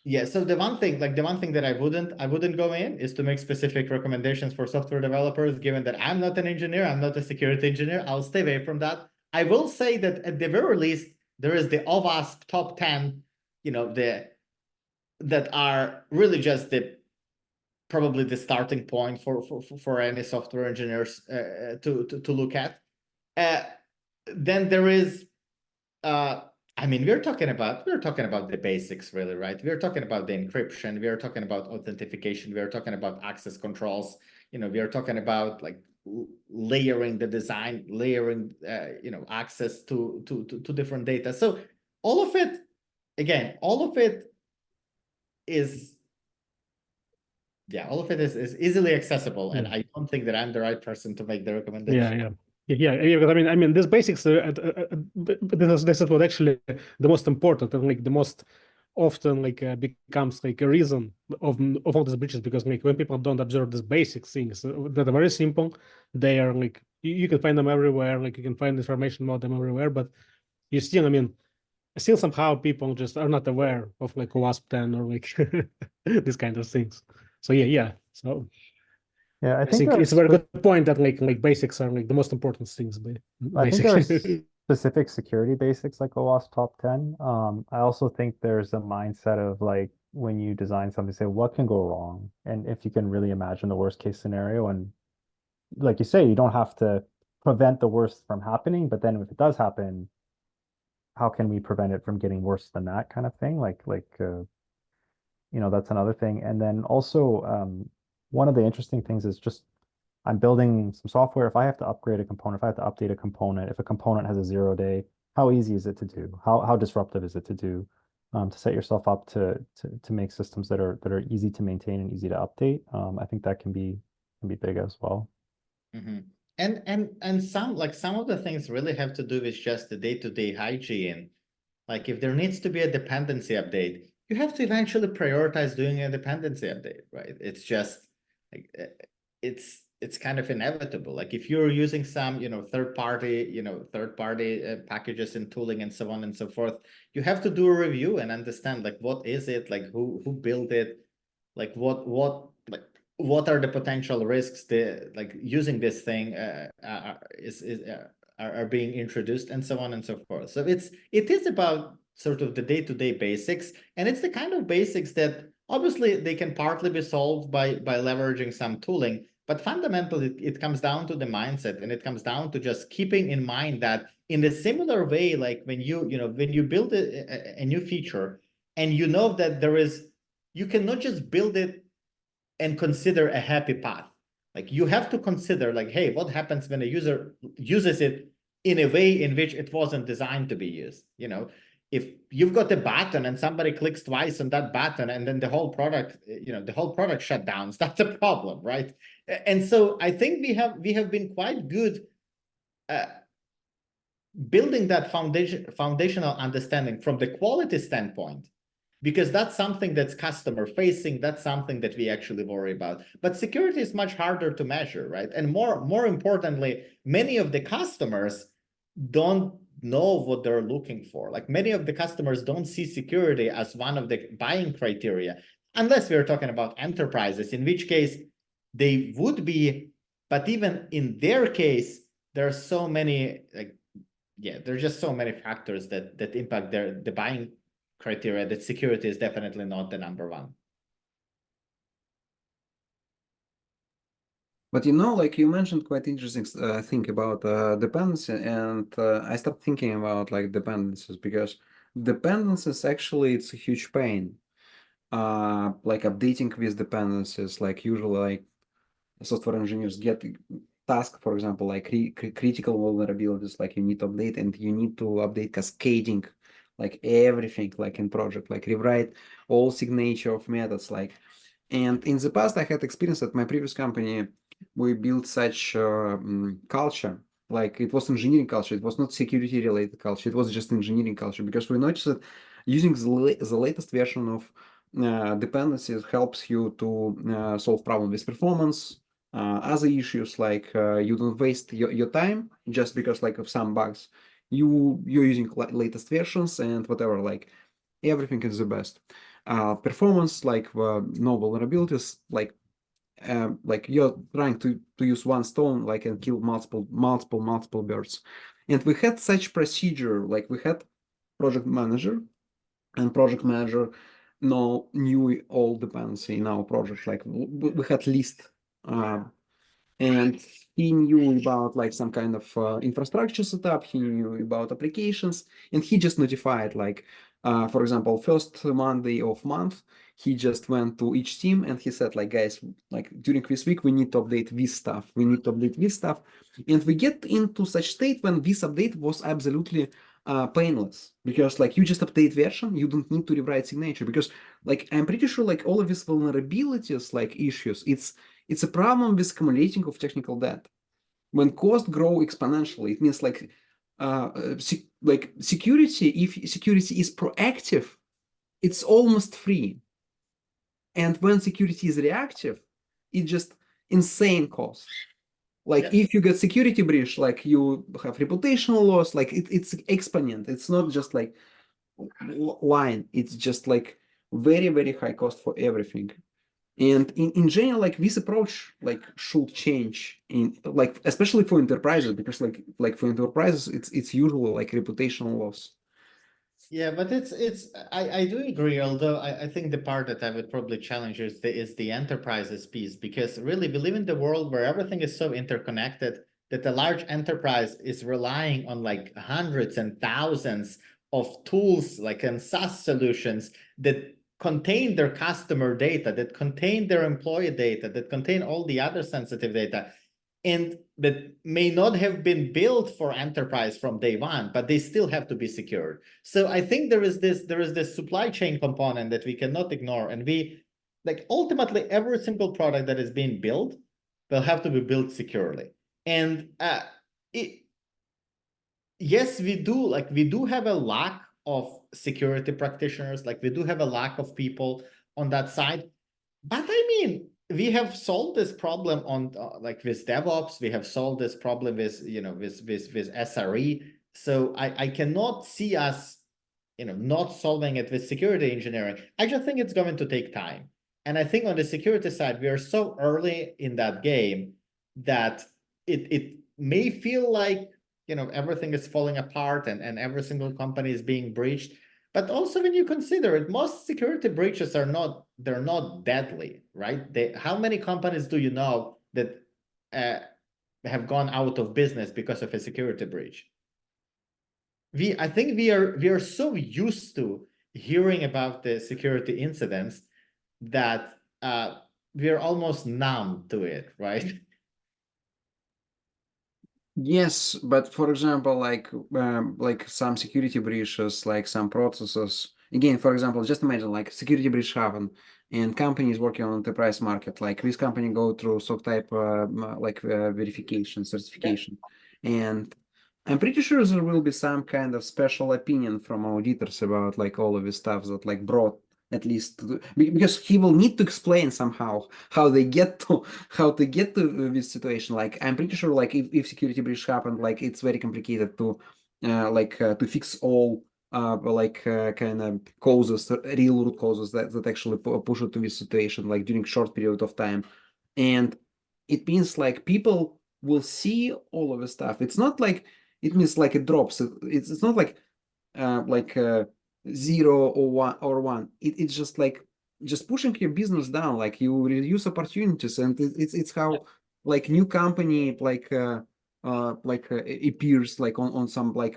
Yeah, so the one thing that I wouldn't go in is to make specific recommendations for software developers, given that I'm not an engineer, I'm not a security engineer. I'll stay away from that. I will say that at the very least, there is the OWASP top 10, that are really just probably the starting point for any software engineers to look at. Then there is we're talking about the basics, really, right? We're talking about the encryption, we're talking about authentication, we're talking about access controls, we are talking about like layering the design, layering access to different data. So all of it is is easily accessible, and I don't think that I'm the right person to make the recommendation. Yeah, because I mean, these basics, this is what actually the most important and like the most often like becomes like a reason of all these breaches, because like when people don't observe these basic things that are very simple, they are like you can find them everywhere, like you can find information about them everywhere, but you still, I mean, still somehow people just are not aware of like OWASP 10 or like these kind of things. So yeah. So Yeah, I I think think there it's a very good point that like basics are like the most important things. I think there are Basically, specific security basics like OWASP top 10. I also think there's a mindset of like when you design something, say what can go wrong, and if you can really imagine the worst case scenario, and like you say, you don't have to prevent the worst from happening, but then if it does happen, how can we prevent it from getting worse than that kind of thing? That's another thing. And then also, one of the interesting things is just I'm building some software. If I have to upgrade a component, if I have to update a component, if a component has a 0 day, how easy is it to do? How disruptive is it to do? To set yourself up to make systems that are easy to maintain and easy to update. I think that can be big as well. Mm-hmm. And some of the things really have to do with just the day-to-day hygiene. Like if there needs to be a dependency update, you have to eventually prioritize doing a dependency update, right? It's just like it's kind of inevitable. Like if you're using some third party packages and tooling and so on and so forth, you have to do a review and understand like what is it, like who built it, like what are the potential risks like using this thing are being introduced, and so on and so forth. So it is about sort of the day-to-day basics, and it's the kind of basics that obviously they can partly be solved by leveraging some tooling, but fundamentally it comes down to the mindset, and it comes down to just keeping in mind that in a similar way, like when you build a new feature, and that you cannot just build it and consider a happy path. Like you have to consider like, hey, what happens when a user uses it in a way in which it wasn't designed to be used? If you've got a button and somebody clicks twice on that button and then the whole product shut down, that's a problem, right? And so I think we have been quite good building that foundational understanding from the quality standpoint, because that's something that's customer facing, that's something that we actually worry about. But security is much harder to measure, right? And more importantly, many of the customers don't know what they're looking for. Like many of the customers don't see security as one of the buying criteria, unless we're talking about enterprises, in which case they would be. But even in their case, there are so many there's just so many factors that impact the buying criteria that security is definitely not the number one. But like you mentioned quite interesting thing about dependency, and I started thinking about like dependencies, because dependencies actually it's a huge pain. Like updating with dependencies, like usually like software engineers get task, for example, like critical vulnerabilities, like you need to update, and you need to update cascading, like everything, like in project, like rewrite all signature of methods, like. And in the past, I had experience at my previous company. We built such culture. Like it was engineering culture. It was not security related culture. It was just engineering culture, because we noticed that using the latest version of dependencies helps you to solve problem with performance, other issues, like you don't waste your time just because like of some bugs. You're using latest versions and whatever, like everything is the best. Performance, like no vulnerabilities, like you're trying to use one stone like and kill multiple birds. And we had such procedure, like we had project manager, and project manager knew all dependency in our project. Like we had list, uh, and he knew about like some kind of infrastructure setup. He knew about applications, and he just notified, like for example, first Monday of month, he just went to each team and he said, like, guys, like during this week we need to update this stuff, we need to update this stuff. And we get into such state when this update was absolutely painless, because like you just update version, you don't need to rewrite signature, because like I'm pretty sure like all of these vulnerabilities, like issues, it's a problem with accumulating of technical debt. When costs grow exponentially, it means like security, if security is proactive, it's almost free. And when security is reactive, it's just insane cost. Like if you get security breach, like you have reputational loss, like it's exponent. It's not just like line, it's just like very high cost for everything. And in general, like this approach like should change, in like especially for enterprises, because like for enterprises it's usually like reputational loss. Yeah, but I do agree, although I think the part that I would probably challenge is the enterprises piece, because really we live in the world where everything is so interconnected that the large enterprise is relying on like hundreds and thousands of tools, like and SaaS solutions that contain their customer data, that contain their employee data, that contain all the other sensitive data, and that may not have been built for enterprise from day one, but they still have to be secured. So I think there is this supply chain component that we cannot ignore, and we like ultimately every single product that is being built will have to be built securely. And yes, we do have a lack of security practitioners, like we do have a lack of people on that side. But I mean, we have solved this problem on like with DevOps. We have solved this problem with with SRE. So I cannot see us not solving it with security engineering. I just think it's going to take time. And I think on the security side, we are so early in that game that it may feel like everything is falling apart and every single company is being breached. But also when you consider it, most security breaches they're not deadly, right? How many companies do you know that have gone out of business because of a security breach? I think we are so used to hearing about the security incidents that we are almost numb to it, right? Yes, but for example, like some security breaches, like some processes. Again, for example, just imagine like security breach happen, and company is working on enterprise market. Like this company go through SOC type verification, certification, and I'm pretty sure there will be some kind of special opinion from auditors about like all of the stuff that like brought at least because he will need to explain somehow how they get to this situation. Like I'm pretty sure like if security breach happened, like it's very complicated to to fix all kind of causes, real root causes that actually push it to this situation like during short period of time. And it means like people will see all of the stuff. It's not like it means like it drops. It's not like like 0 or 1. It's just like just pushing your business down. Like you reduce opportunities, and it's how like new company appears like on some like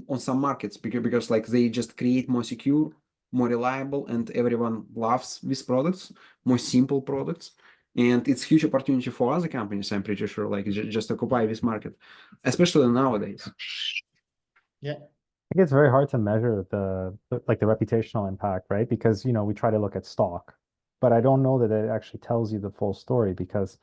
on some markets because like they just create more secure, more reliable, and everyone loves these products, more simple products. And it's huge opportunity for other companies, I'm pretty sure, like just occupy this market, especially nowadays. Yeah. I think it's very hard to measure like the reputational impact, right? Because, we try to look at stock, but I don't know that it actually tells you the full story because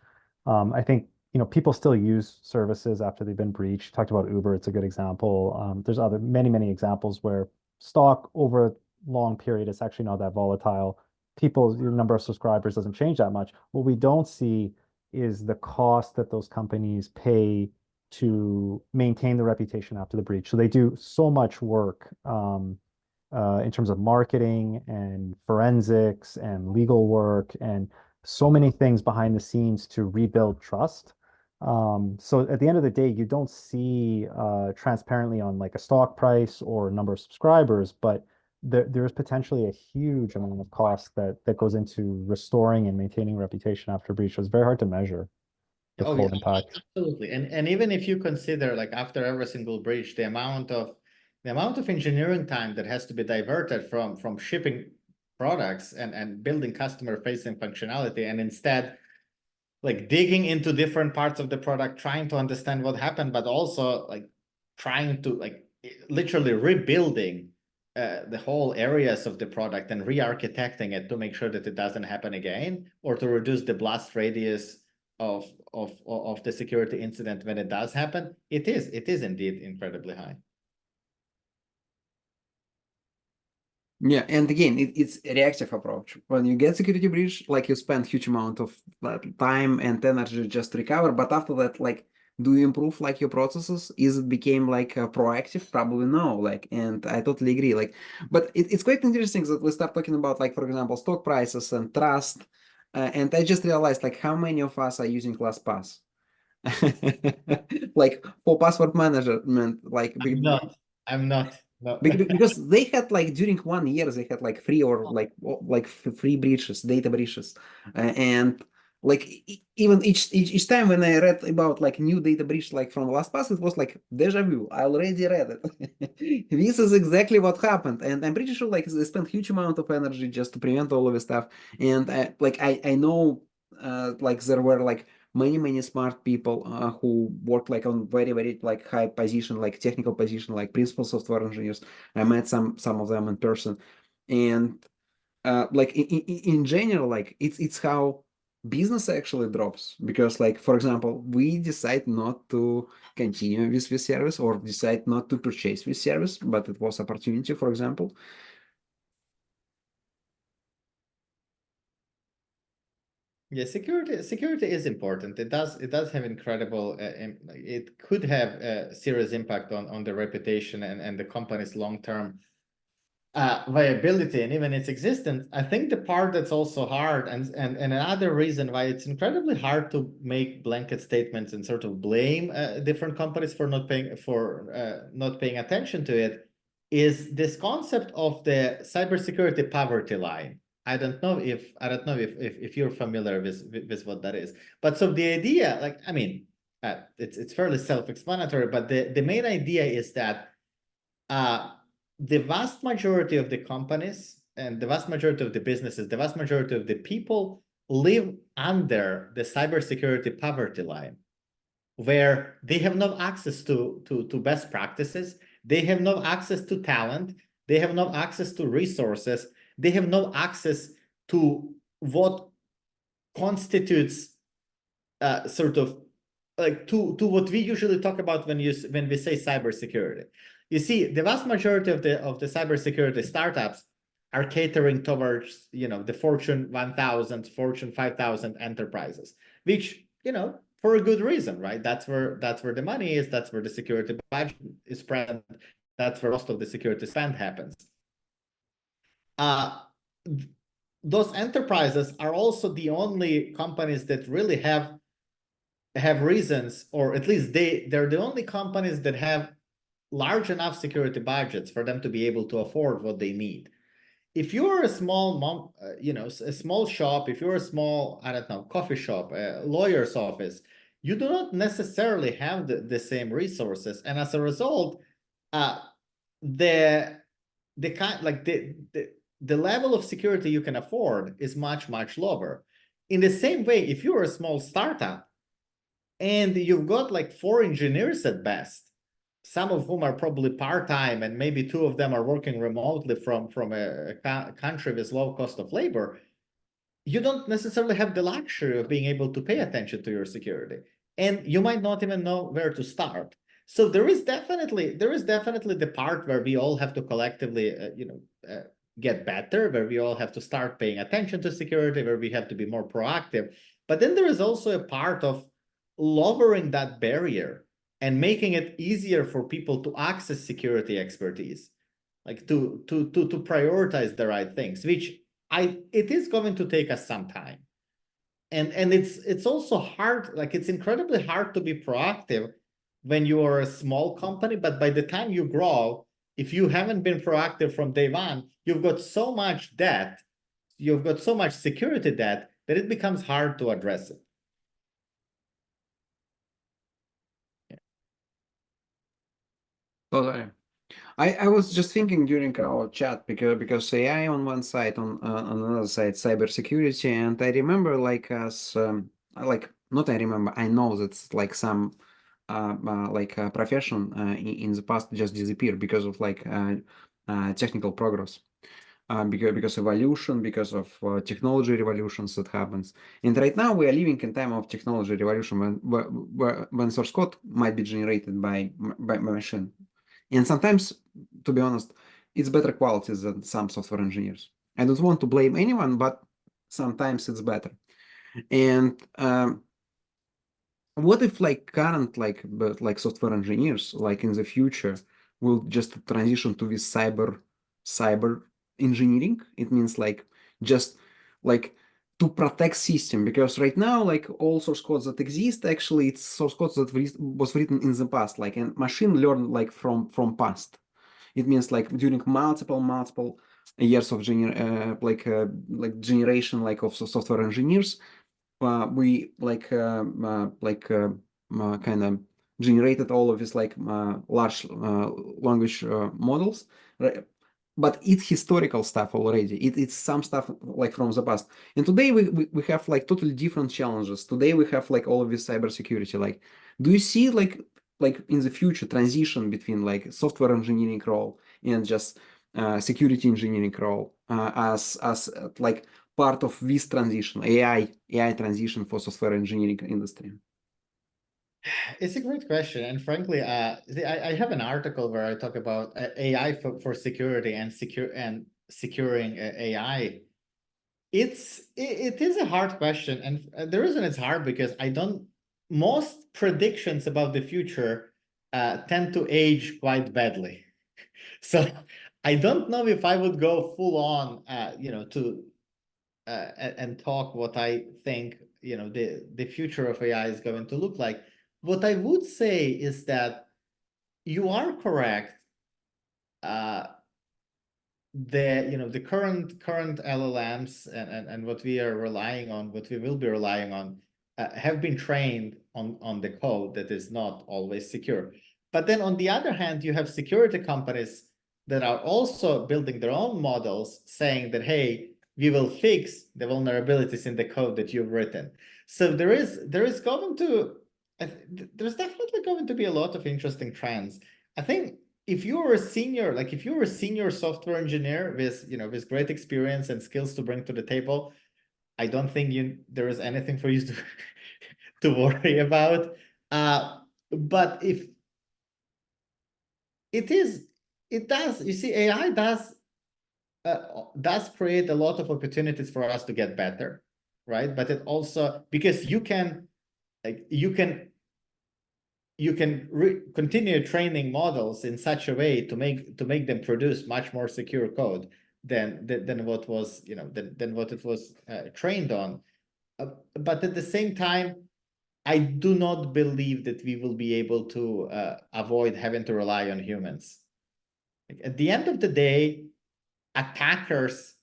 I think, people still use services after they've been breached. You talked about Uber, it's a good example. There's many examples where stock over a long period is actually not that volatile. Your number of subscribers doesn't change that much. What we don't see is the cost that those companies pay to maintain the reputation after the breach. So they do so much work in terms of marketing and forensics and legal work and so many things behind the scenes to rebuild trust. So at the end of the day, you don't see transparently on like a stock price or number of subscribers, but there's potentially a huge amount of cost that goes into restoring and maintaining reputation after breach. So it's very hard to measure the Oh full yeah, impact. absolutely. And even if you consider like after every single breach, the amount of engineering time that has to be diverted from shipping products and building customer facing functionality, and instead like digging into different parts of the product, trying to understand what happened, but also like trying to like literally rebuilding the whole areas of the product and re-architecting it to make sure that it doesn't happen again, or to reduce the blast radius of the security incident when it does happen. It is indeed incredibly high. Yeah, and again, it's a reactive approach. When you get security breach, like you spend huge amount of time and energy just to recover, but after that, like, do you improve like your processes? Is it became like proactive? Probably no. Like, and I totally agree. Like, but it's quite interesting that we start talking about like, for example, stock prices and trust, and I just realized like how many of us are using LastPass, like for password management, like. I'm not. No. Because they had like during 1 year they had like free or like free breaches, data breaches, and like even each time when I read about like new data breach like from LastPass, it was like deja vu. I already read it. This is exactly what happened, and I'm pretty sure like they spent huge amount of energy just to prevent all of this stuff. And I know like there were like many smart people who work like on very like high position, like technical position, like principal software engineers. I met some of them in person, and like in general, like it's how business actually drops, because like for example we decide not to continue with this service or decide not to purchase this service, but it was opportunity, for example. Yeah, security is important. It does have incredible. It could have a serious impact on the reputation and the company's long term viability and even its existence. I think the part that's also hard, and another reason why it's incredibly hard to make blanket statements and sort of blame different companies for not paying attention to it, is this concept of the cybersecurity poverty line. I don't know if you're familiar with what that is. But so the idea, like, I mean, it's fairly self-explanatory, but the main idea is that the vast majority of the companies and the vast majority of the businesses, the vast majority of the people live under the cybersecurity poverty line, where they have no access to best practices, they have no access to talent, they have no access to resources, they have no access to what constitutes sort of like to what we usually talk about when we say cybersecurity. You see, the vast majority of the cybersecurity startups are catering towards the Fortune 1000, Fortune 5000 enterprises, which for a good reason, right? That's where the money is. That's where the security budget is spread. That's where most of the security spend happens. Those enterprises are also the only companies that really have reasons, or at least they're the only companies that have large enough security budgets for them to be able to afford what they need. if you're a small a small shop, if you're a small, I don't know, coffee shop, a lawyer's office, you do not necessarily have the same resources, and as a result, the kind like the level of security you can afford is much lower. In the same way, if you're a small startup and you've got like 4 engineers at best, some of whom are probably part-time, and maybe 2 of them are working remotely from a country with low cost of labor, you don't necessarily have the luxury of being able to pay attention to your security, and you might not even know where to start. So there is definitely the part where we all have to collectively get better, where we all have to start paying attention to security, where we have to be more proactive. But then there is also a part of lowering that barrier and making it easier for people to access security expertise, like to prioritize the right things, which it is going to take us some time. And it's also hard, like it's incredibly hard to be proactive when you are a small company, but by the time you grow, if you haven't been proactive from day one, you've got so much debt, you've got so much security debt that it becomes hard to address it. Totally. I was just thinking during our chat because AI on one side, on another side, cybersecurity, and I remember like as like not I remember, I know that's like some profession in the past just disappeared because of like technical progress. Because evolution, because of technology revolutions that happens, and right now we are living in time of technology revolution when source code might be generated by machine, and sometimes, to be honest, it's better quality than some software engineers. I don't want to blame anyone, but sometimes it's better. And what if like current like software engineers like in the future will just transition to this cyber engineering? It means like just like to protect system, because right now like all source codes that exist, actually it's source codes that was written in the past, like, and machine learned like from past. It means like during multiple years of generation like of software engineers, we kind of generated all of these like large language models, right? But it's historical stuff already. It's some stuff like from the past. And today we have like totally different challenges. Today we have like all of this cybersecurity. Like, do you see like in the future transition between like software engineering role and just security engineering role as like part of this transition, AI transition for software engineering industry? It's a great question, and frankly, I have an article where I talk about AI for security and securing AI. It is a hard question, and the reason it's hard because most predictions about the future tend to age quite badly. So I don't know if I would go full on, to and talk what I think, the future of AI is going to look like. What I would say is that you are correct. The current LLMs and what we are relying on, what we will be relying on, have been trained on the code that is not always secure. But then on the other hand, you have security companies that are also building their own models saying that, hey, we will fix the vulnerabilities in the code that you've written. So there's definitely going to be a lot of interesting trends. I think if you're a senior software engineer with great experience and skills to bring to the table, I don't think there is anything for you to worry about. But if you see, AI does create a lot of opportunities for us to get better, right? But it also, because you can continue training models in such a way to make them produce much more secure code than what was than what it was trained on. But at the same time, I do not believe that we will be able to avoid having to rely on humans. At the end of the day, attackers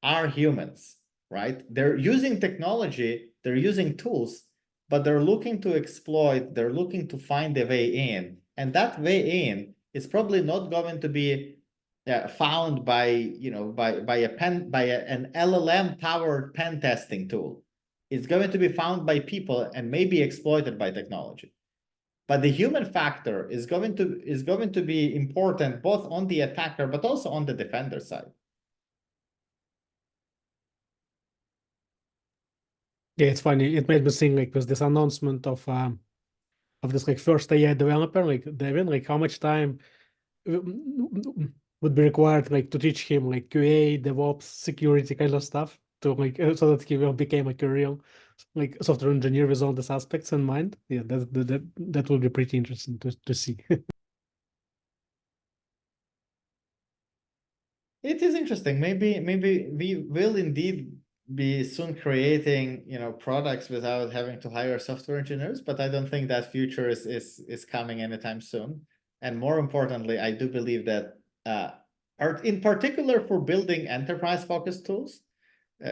are humans, right? They're using technology, they're using tools, but they're looking to exploit, they're looking to find a way in. And that way in is probably not going to be found by, an LLM powered pen testing tool. It's going to be found by people and maybe exploited by technology. But the human factor is going to be important both on the attacker but also on the defender side. Yeah, it's funny. It made me think like with this announcement of this like first AI developer, like Devin, like how much time would be required like to teach him like QA, DevOps, security kind of stuff to like so that he will become like a real like software engineer with all these aspects in mind. Yeah, that will be pretty interesting to see. It is interesting. Maybe we will indeed be soon creating, products without having to hire software engineers, but I don't think that future is coming anytime soon. And more importantly, I do believe that in particular for building enterprise-focused tools,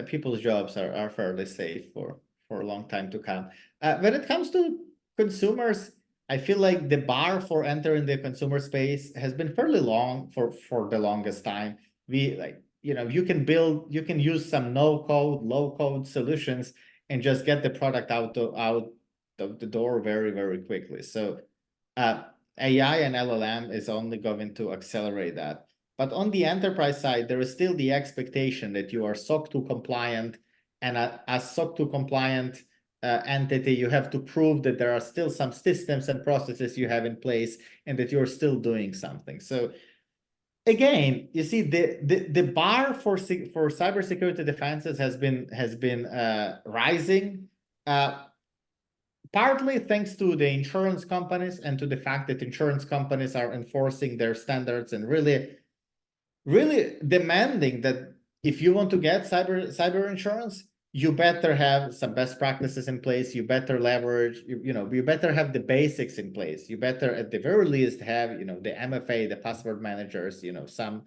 people's jobs are fairly safe for a long time to come. When it comes to consumers, I feel like the bar for entering the consumer space has been fairly long for the longest time. You can use some no-code, low-code solutions and just get the product out of the door very, very quickly. So AI and LLM is only going to accelerate that. But on the enterprise side, there is still the expectation that you are SOC 2 compliant, and as SOC 2 compliant entity, you have to prove that there are still some systems and processes you have in place and that you're still doing something. So again, you see the bar for cybersecurity defenses has been rising, partly thanks to the insurance companies and to the fact that insurance companies are enforcing their standards and really demanding that if you want to get cyber insurance, you better have some best practices in place. You better leverage, you better have the basics in place. You better, at the very least, have, the MFA, the password managers, some,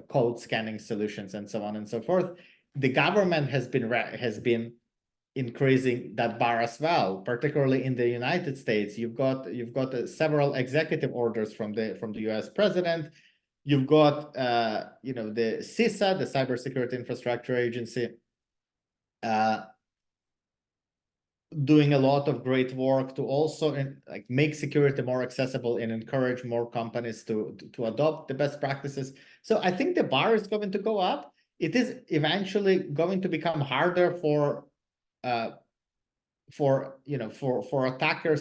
code scanning solutions and so on and so forth. The government has been increasing that bar as well, particularly in the United States. You've got several executive orders from the US president. You've got the CISA, the Cybersecurity Infrastructure Agency, doing a lot of great work to also make security more accessible and encourage more companies to adopt the best practices. So I think the bar is going to go up. It is eventually going to become harder for attackers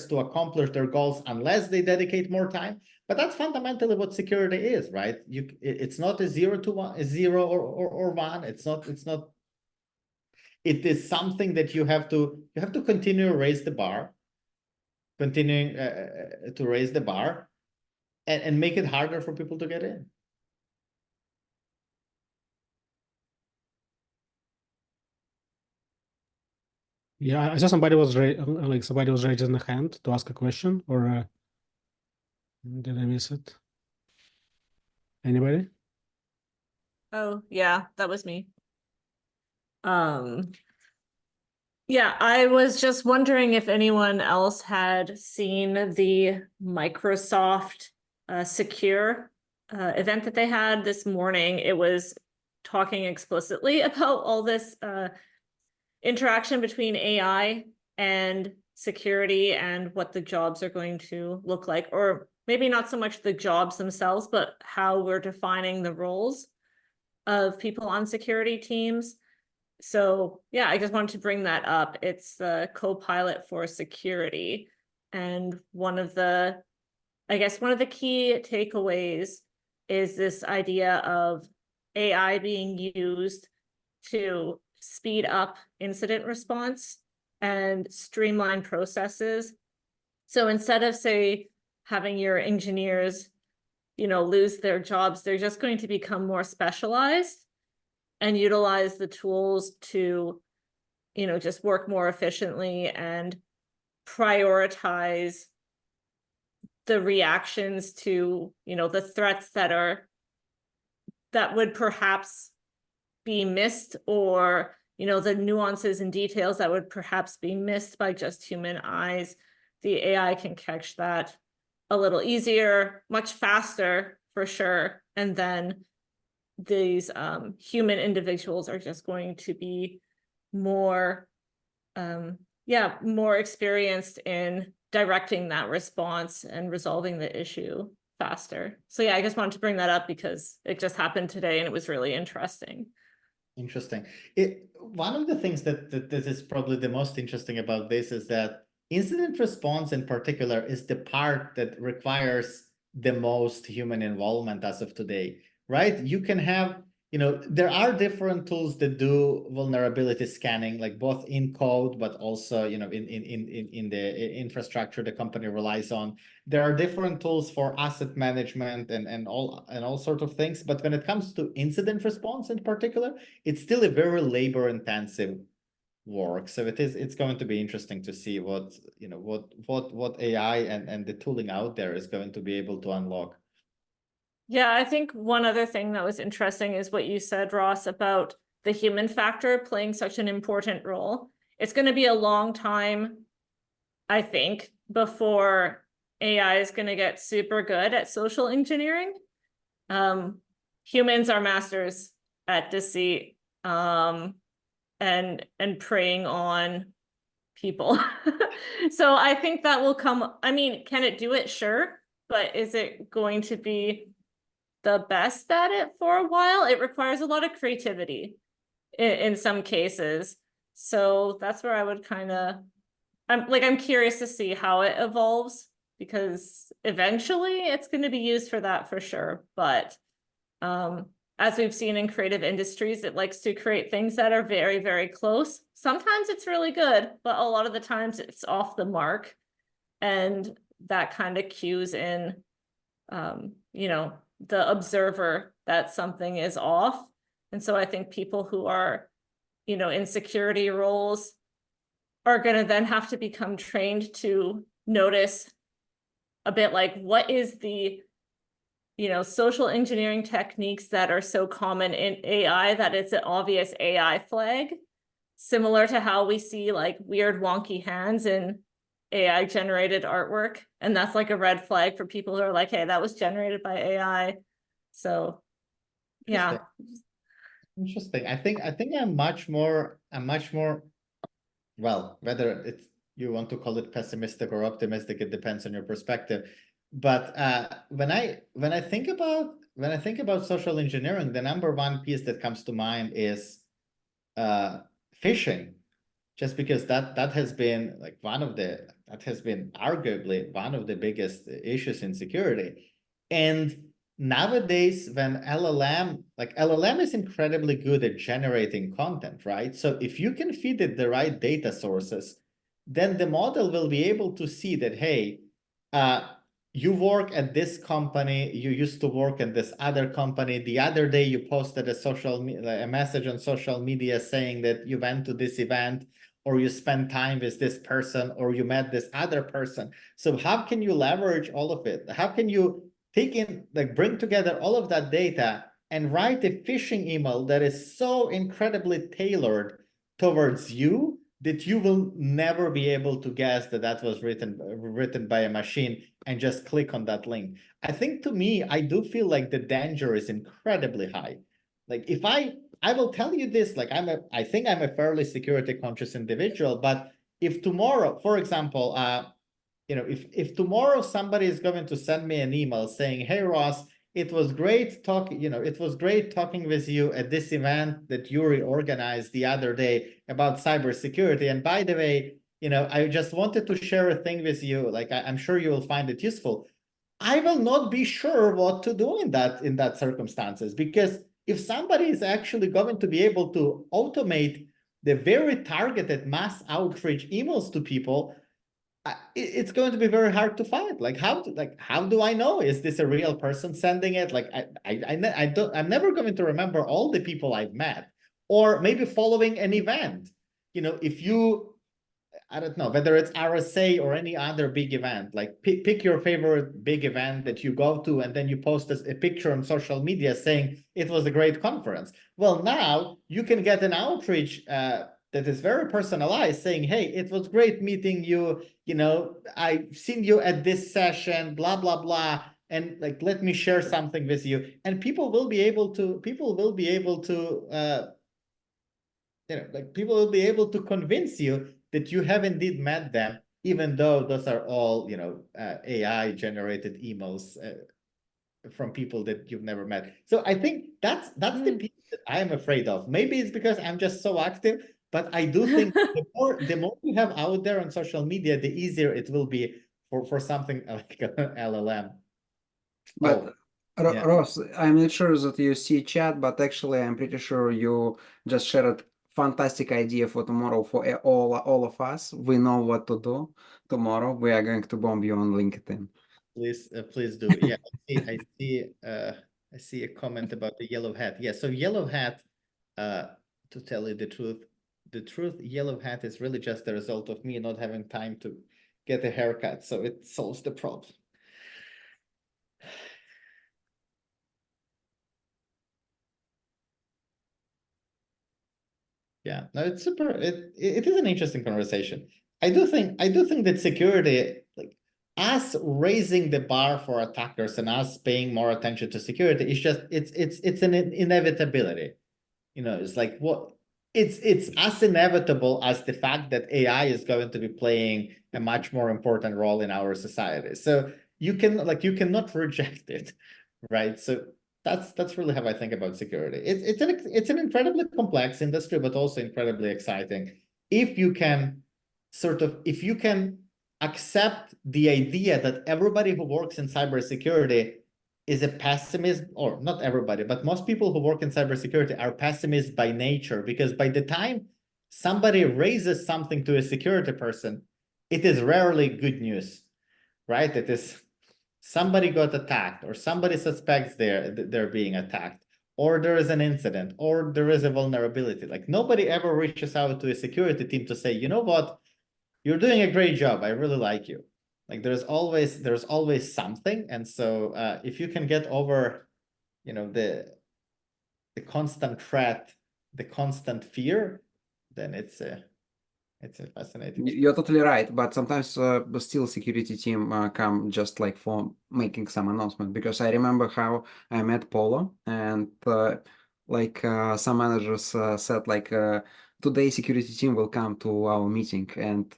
to accomplish their goals unless they dedicate more time. But that's fundamentally what security is, right? It's not a 0 to 1, a 0 or 1. It's not. It is something that you have to continue to raise the bar, continuing to raise the bar, and make it harder for people to get in. Yeah, I saw somebody was raising a hand to ask a question, or did I miss it? Anybody? Oh, yeah, that was me. Yeah, I was just wondering if anyone else had seen the Microsoft Secure event that they had this morning. It was talking explicitly about all this interaction between AI and security and what the jobs are going to look like, or maybe not so much the jobs themselves, but how we're defining the roles of people on security teams. So yeah, I just wanted to bring that up. It's the co-pilot for security. And one of the key takeaways is this idea of AI being used to speed up incident response and streamline processes. So instead of, say, having your engineers, lose their jobs, they're just going to become more specialized and utilize the tools to, just work more efficiently and prioritize the reactions to, the threats that would perhaps be missed, or the nuances and details that would perhaps be missed by just human eyes, the AI can catch that a little easier, much faster for sure. And then these human individuals are just going to be more more experienced in directing that response and resolving the issue faster. So yeah, I just wanted to bring that up because it just happened today and it was really interesting. Interesting. One of the things that this is probably the most interesting about this is that incident response in particular is the part that requires the most human involvement as of today, right? You can have, there are different tools that do vulnerability scanning, like both in code, but also, in the infrastructure the company relies on. There are different tools for asset management and all sorts of things. But when it comes to incident response in particular, it's still a very labor-intensive work. So it's going to be interesting to see what AI and the tooling out there is going to be able to unlock. Yeah, I think one other thing that was interesting is what you said, Ross, about the human factor playing such an important role. It's going to be a long time, I think, before AI is going to get super good at social engineering. Humans are masters at deceit and preying on people. So I think that will come. I mean, can it do it? Sure. But is it going to be the best at it for a while? It requires a lot of creativity in some cases. So that's where I would I'm curious to see how it evolves, because eventually it's going to be used for that for sure. But as we've seen in creative industries, it likes to create things that are very, very close. Sometimes it's really good, but a lot of the times it's off the mark. And that kind of cues in, the observer that something is off. And so I think people who are, in security roles are going to then have to become trained to notice a bit like, what is the, social engineering techniques that are so common in AI that it's an obvious AI flag, similar to how we see like weird wonky hands in AI generated artwork. And that's like a red flag for people who are like, hey, that was generated by AI. So yeah. Interesting. I think I'm much more, well, whether it's you want to call it pessimistic or optimistic, it depends on your perspective. But when I think about social engineering, the number one piece that comes to mind is phishing. Just because that has been like arguably one of the biggest issues in security. And nowadays, when LLM is incredibly good at generating content, right? So if you can feed it the right data sources, then the model will be able to see that, hey, you work at this company, you used to work at this other company. The other day you posted a message on social media saying that you went to this event, or you spent time with this person, or you met this other person. So how can you leverage all of it? How can you bring together all of that data and write a phishing email that is so incredibly tailored towards you that you will never be able to guess that was written by a machine and just click on that link? I think, to me, I do feel like the danger is incredibly high. Like, if I will tell you this, like I think I'm a fairly security conscious individual, but if tomorrow, for example, if tomorrow somebody is going to send me an email saying, hey, Ross, it was great talking with you at this event that Yuri organized the other day about cybersecurity. And by the way, I just wanted to share a thing with you. Like, I'm sure you will find it useful. I will not be sure what to do in that circumstances, because if somebody is actually going to be able to automate the very targeted mass outreach emails to people, it's going to be very hard to find. How do I know, is this a real person sending it? Like, I'm never going to remember all the people I've met, or maybe following an event. I don't know, whether it's RSA or any other big event, like pick your favorite big event that you go to, and then you post a picture on social media saying it was a great conference. Well, now you can get an outreach that is very personalized, saying, hey, it was great meeting you, I've seen you at this session, blah, blah, blah. And like, let me share something with you. And people will be able to convince you that you have indeed met them, even though those are all, AI generated emails from people that you've never met. So I think that's the piece that I am afraid of. Maybe it's because I'm just so active, but I do think the more you have out there on social media, the easier it will be for something like an LLM. But yeah. Ross, I'm not sure that you see chat, but actually I'm pretty sure you just shared fantastic idea for tomorrow for all of us. We know what to do tomorrow. We are going to bomb you on LinkedIn. Please do. Yeah, I see a comment about the yellow hat. Yeah, so yellow hat, to tell you the truth, yellow hat is really just the result of me not having time to get a haircut. So it solves the problem. Yeah, no, it's super. It is an interesting conversation. I do think that security, like us raising the bar for attackers and us paying more attention to security, it's an inevitability. It's like it's as inevitable as the fact that AI is going to be playing a much more important role in our society. So you cannot reject it, right? So that's really how I think about security. It's an incredibly complex industry, but also incredibly exciting. If you can accept the idea that everybody who works in cybersecurity is a pessimist, or not everybody, but most people who work in cybersecurity are pessimists by nature, because by the time somebody raises something to a security person, it is rarely good news, right? It is somebody got attacked, or somebody suspects they're being attacked, or there is an incident, or there is a vulnerability. Like nobody ever reaches out to a security team to say, you know what, you're doing a great job, I really like you. Like there's always something. And so if you can get over, the constant threat, the constant fear, then it's a fascinating. You're totally right, but sometimes the still security team come just like for making some announcement, because I remember how I met Polo, and some managers said like today security team will come to our meeting, and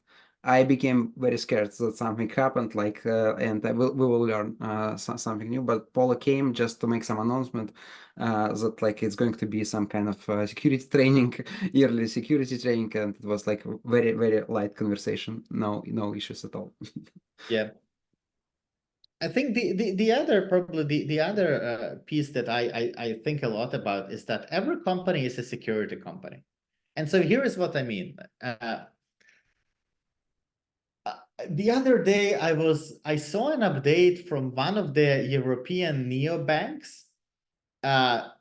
I became very scared that something happened, and we will learn something new. But Polo came just to make some announcement that like it's going to be some kind of security training, yearly security training, and it was like very, very light conversation, no issues at all. Yeah. I think the other piece that I think a lot about is that every company is a security company. And so here is what I mean. The other day I saw an update from one of the European neobanks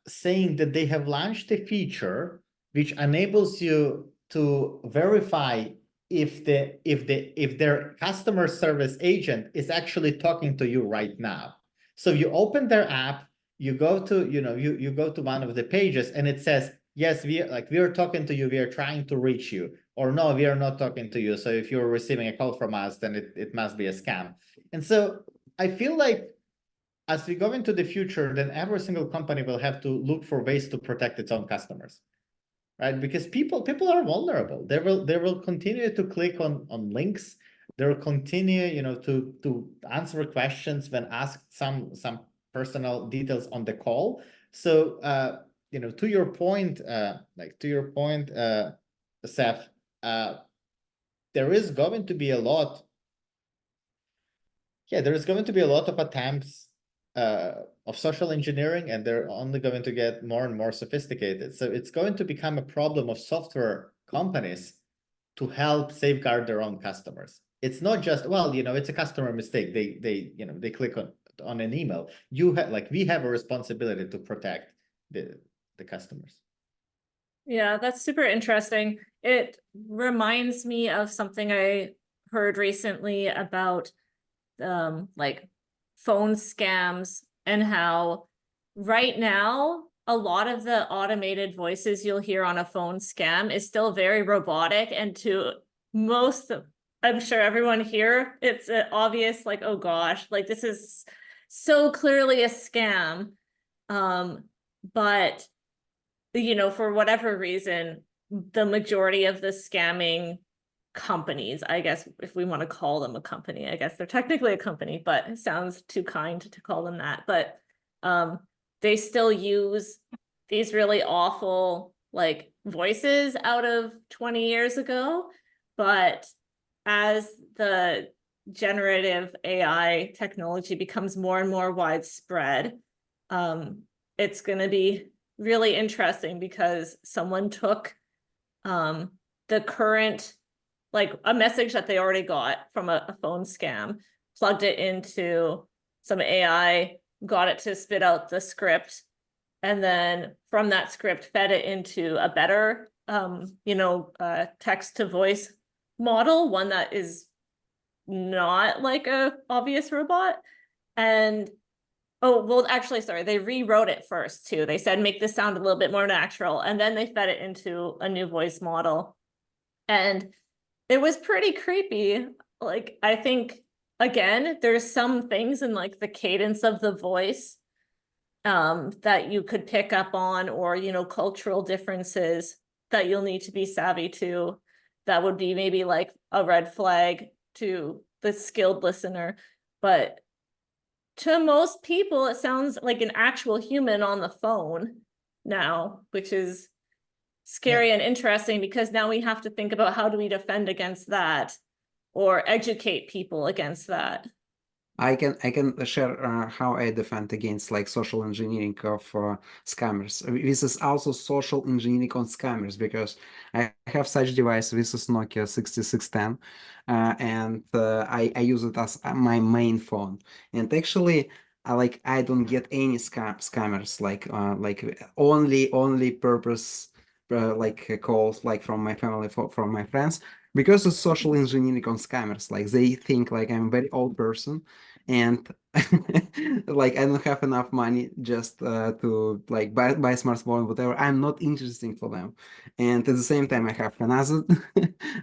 saying that they have launched a feature which enables you to verify if their customer service agent is actually talking to you right now. So you open their app, you go to you go to one of the pages, and it says, yes, we are talking to you, we are trying to reach you, or no, we are not talking to you. So if you're receiving a call from us, then it must be a scam. And so I feel like as we go into the future, then every single company will have to look for ways to protect its own customers, right? Because people are vulnerable. They will continue to click on links. They will continue, to answer questions when asked some personal details on the call. So, to your point, Seth, there is going to be a lot. Yeah, there is going to be a lot of attempts of social engineering, and they're only going to get more and more sophisticated. So it's going to become a problem of software companies to help safeguard their own customers. It's not just, well, it's a customer mistake. They click on an email. We have a responsibility to protect the customers. Yeah, that's super interesting. it reminds me of something I heard recently about like phone scams, and how right now a lot of the automated voices you'll hear on a phone scam is still very robotic, and to most of, I'm sure everyone here, it's obvious, like, oh gosh, like this is so clearly a scam. But you know, for whatever reason, the majority of the scamming companies, I guess, if we want to call them a company, I guess they're technically a company, but it sounds too kind to call them that. But they still use these really awful like voices out of 20 years ago. But as the generative AI technology becomes more and more widespread, it's going to be really interesting, because someone took the current, like a message that they already got from a phone scam, plugged it into some AI, got it to spit out the script, and then from that script fed it into a better text to voice model, one that is not like a obvious robot. And oh, well, actually, sorry, they rewrote it first too. They said, make this sound a little bit more natural, and then they fed it into a new voice model. And it was pretty creepy. Like, I think, again, there's some things in like the cadence of the voice that you could pick up on, or, you know, cultural differences that you'll need to be savvy to. That would be maybe like a red flag to the skilled listener. But to most people, it sounds like an actual human on the phone now, which is scary and interesting, because now we have to think about how do we defend against that or educate people against that. I can share how I defend against like social engineering of scammers. This is also social engineering on scammers, because I have such device. This is Nokia 6610, and I use it as my main phone. And actually, I don't get any scammers like only purpose calls like from my family, from my friends, because it's social engineering on scammers. Like they think like I'm a very old person, and like I don't have enough money just to like buy a smartphone, whatever. I'm not interesting for them. And at the same time, I have another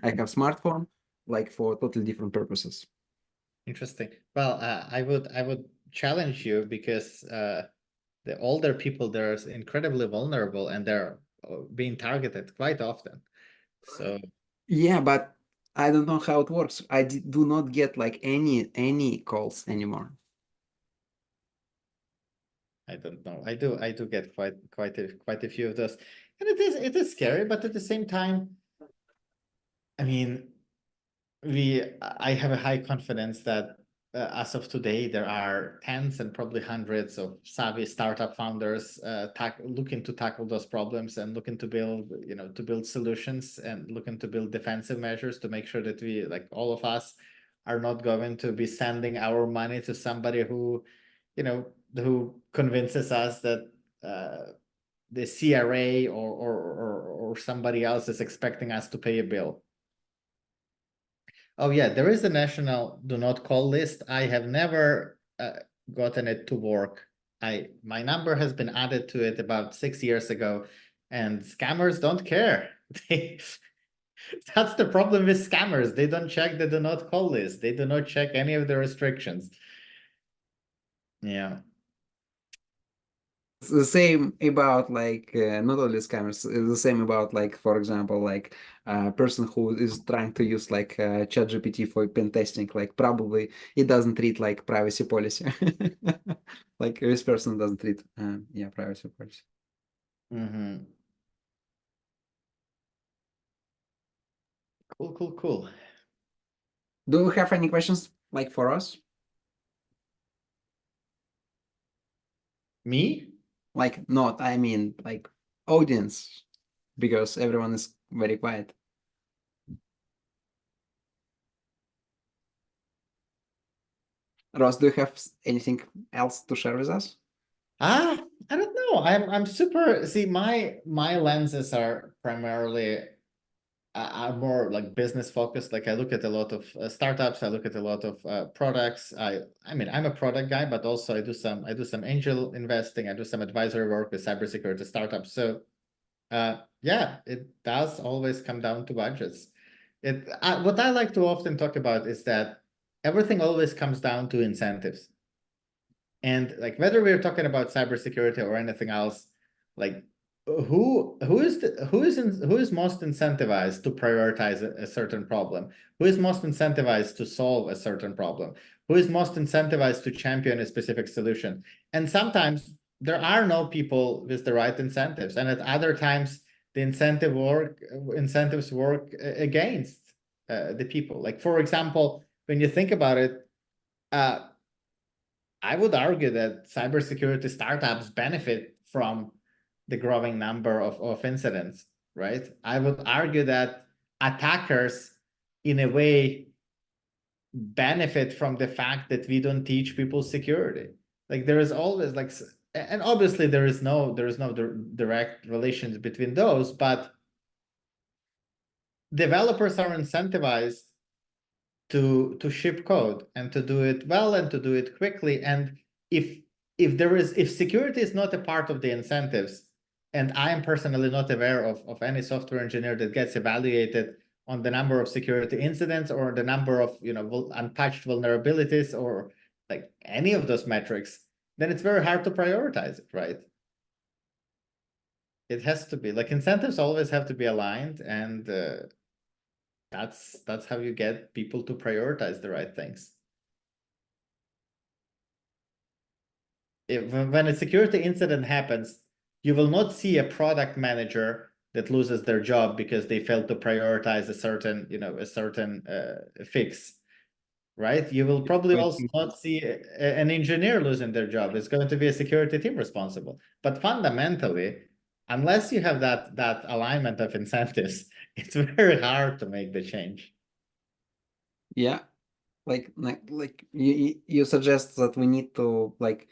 I have smartphone like for totally different purposes. Interesting. Well, I would challenge you, because the older people, they're incredibly vulnerable, and they're being targeted quite often. So Yeah, but I don't know how it works. I do not get like any calls anymore. I don't know. I do get quite a few of those, and it is scary, but at the same time, I mean, I have a high confidence that as of today, there are tens and probably hundreds of savvy startup founders looking to tackle those problems, and looking to build solutions, and looking to build defensive measures to make sure that we, like all of us, are not going to be sending our money to somebody who convinces us that the CRA or somebody else is expecting us to pay a bill. Oh yeah, there is a national do not call list. I have never gotten it to work. My number has been added to it about 6 years ago, and scammers don't care. That's the problem with scammers. They don't check the do not call list. They do not check any of the restrictions. Yeah. It's the same about like not only scammers. It's the same about like, for example, like a person who is trying to use like ChatGPT for pen testing. Like probably it doesn't read like privacy policy. Like this person doesn't read privacy policy. Mm-hmm. Cool. Do you have any questions like for us? Me? Like not, I mean like audience, because everyone is very quiet. Ross, do you have anything else to share with us? I don't know. I'm super. See, my lenses are primarily are more like business focused. Like I look at a lot of startups, I look at a lot of products. I mean, I'm a product guy, but also I do some angel investing. I do some advisory work with cybersecurity startups. So yeah, it does always come down to budgets. What I like to often talk about is that everything always comes down to incentives. And like whether we're talking about cybersecurity or anything else, like who is most incentivized to prioritize a certain problem? Who is most incentivized to solve a certain problem? Who is most incentivized to champion a specific solution? And sometimes there are no people with the right incentives, and at other times the incentives work against the people. Like for example, when you think about it, I would argue that cybersecurity startups benefit from the growing number of incidents, right? I would argue that attackers, in a way, benefit from the fact that we don't teach people security. Like there is always like, and obviously there is no direct relations between those, but developers are incentivized to ship code and to do it well and to do it quickly. And if security is not a part of the incentives, and I am personally not aware of any software engineer that gets evaluated on the number of security incidents or the number of untouched vulnerabilities or like any of those metrics, then it's very hard to prioritize it, right? It has to be like incentives always have to be aligned, and that's how you get people to prioritize the right things. When a security incident happens, you will not see a product manager that loses their job because they failed to prioritize a certain fix, right? You will probably also not see an engineer losing their job. It's going to be a security team responsible. But fundamentally, unless you have that alignment of incentives, it's very hard to make the change. Yeah, like you suggest that we need to like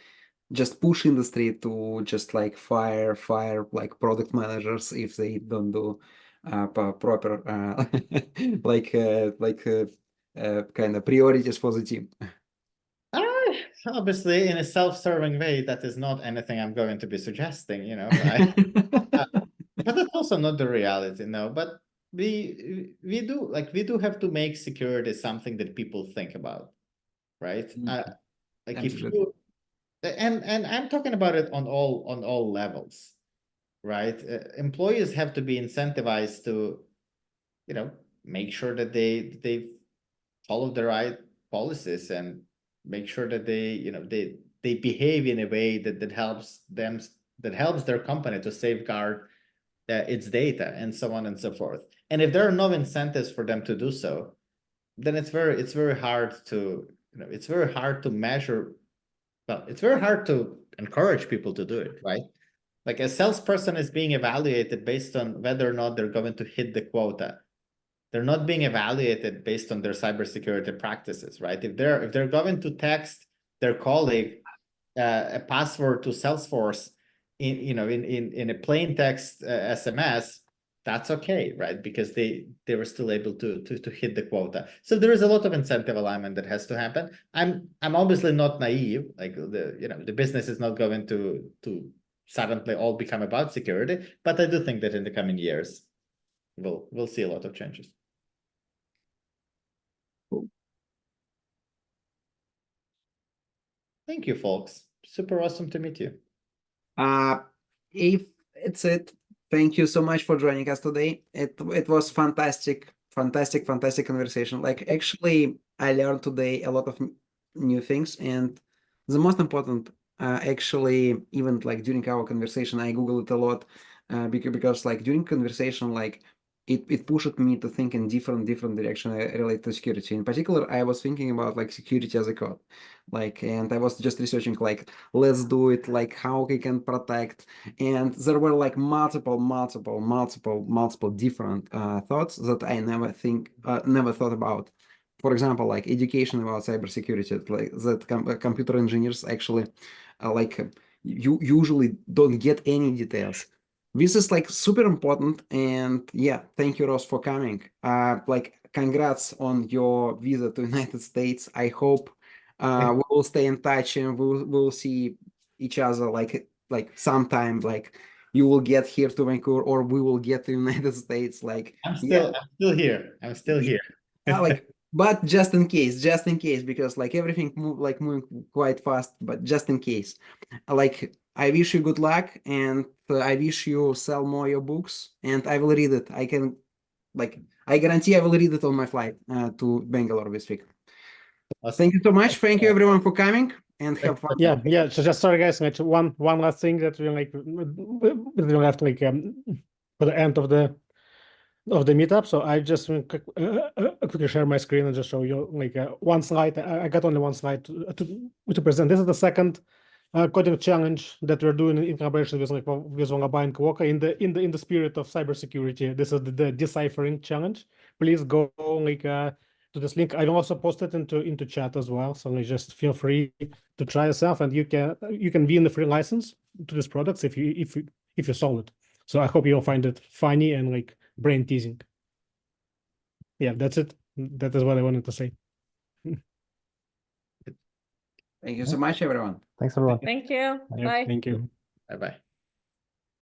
just push industry to just like fire like product managers if they don't do proper kind of priorities for the team. Obviously, in a self-serving way, that is not anything I'm going to be suggesting, but that's also not the reality, no. But we do have to make security something that people think about, right? Like if you and I'm talking about it on all levels, right? Employees have to be incentivized to, make sure that they follow the right policies and make sure that they behave in a way that helps them, that helps their company to safeguard its data and so on and so forth. And if there are no incentives for them to do so, then it's very hard to measure. Well, it's very hard to encourage people to do it, right? Like a salesperson is being evaluated based on whether or not they're going to hit the quota. They're not being evaluated based on their cybersecurity practices, right? If they're going to text their colleague a password to Salesforce in a plain text SMS, that's okay, right? Because they were still able to hit the quota. So there is a lot of incentive alignment that has to happen. I'm obviously not naive. Like the business is not going to suddenly all become about security, but I do think that in the coming years we'll see a lot of changes. Thank you, folks. Super awesome to meet you. If it's it, thank you so much for joining us today. It was fantastic conversation. Like actually, I learned today a lot of new things, and the most important, actually, even like during our conversation, I googled it a lot, because like during conversation, like it pushed me to think in different direction related to security. In particular, I was thinking about like security as a code, like, and I was just researching like let's do it, like how we can protect, and there were like multiple different thoughts that I never thought about. For example, like education about cybersecurity, like that computer engineers actually you usually don't get any details. this is like super important. And yeah, thank you, Ross, for coming. Like congrats on your visa to United States. I hope we will stay in touch and we'll see each other like sometime, like you will get here to Vancouver or we will get to United States. Like I'm still here. I'm still here. like, but just in case, because like everything moving quite fast, but just in case, like I wish you good luck, and I wish you sell more your books, and I will read it. I guarantee I will read it on my flight to Bangalore this week. Thank you so much. Thank you everyone for coming, and have fun. Yeah. So just sorry, guys. Like one last thing that we have to for the end of the meetup. So I just quickly share my screen and just show you like one slide. I got only one slide to present. This is the second coding challenge that we're doing in collaboration with Wangaba and Kwoka in the spirit of cybersecurity. This is the deciphering challenge. Please go to this link. I will also post it into chat as well. So just feel free to try yourself, and you can win the free license to these products if you solve it. So I hope you'll find it funny and like brain teasing. Yeah, that's it. That is what I wanted to say. Thank you so much, everyone. Thanks, everyone. Thank you. Yeah, Bye. thank you. Bye-bye.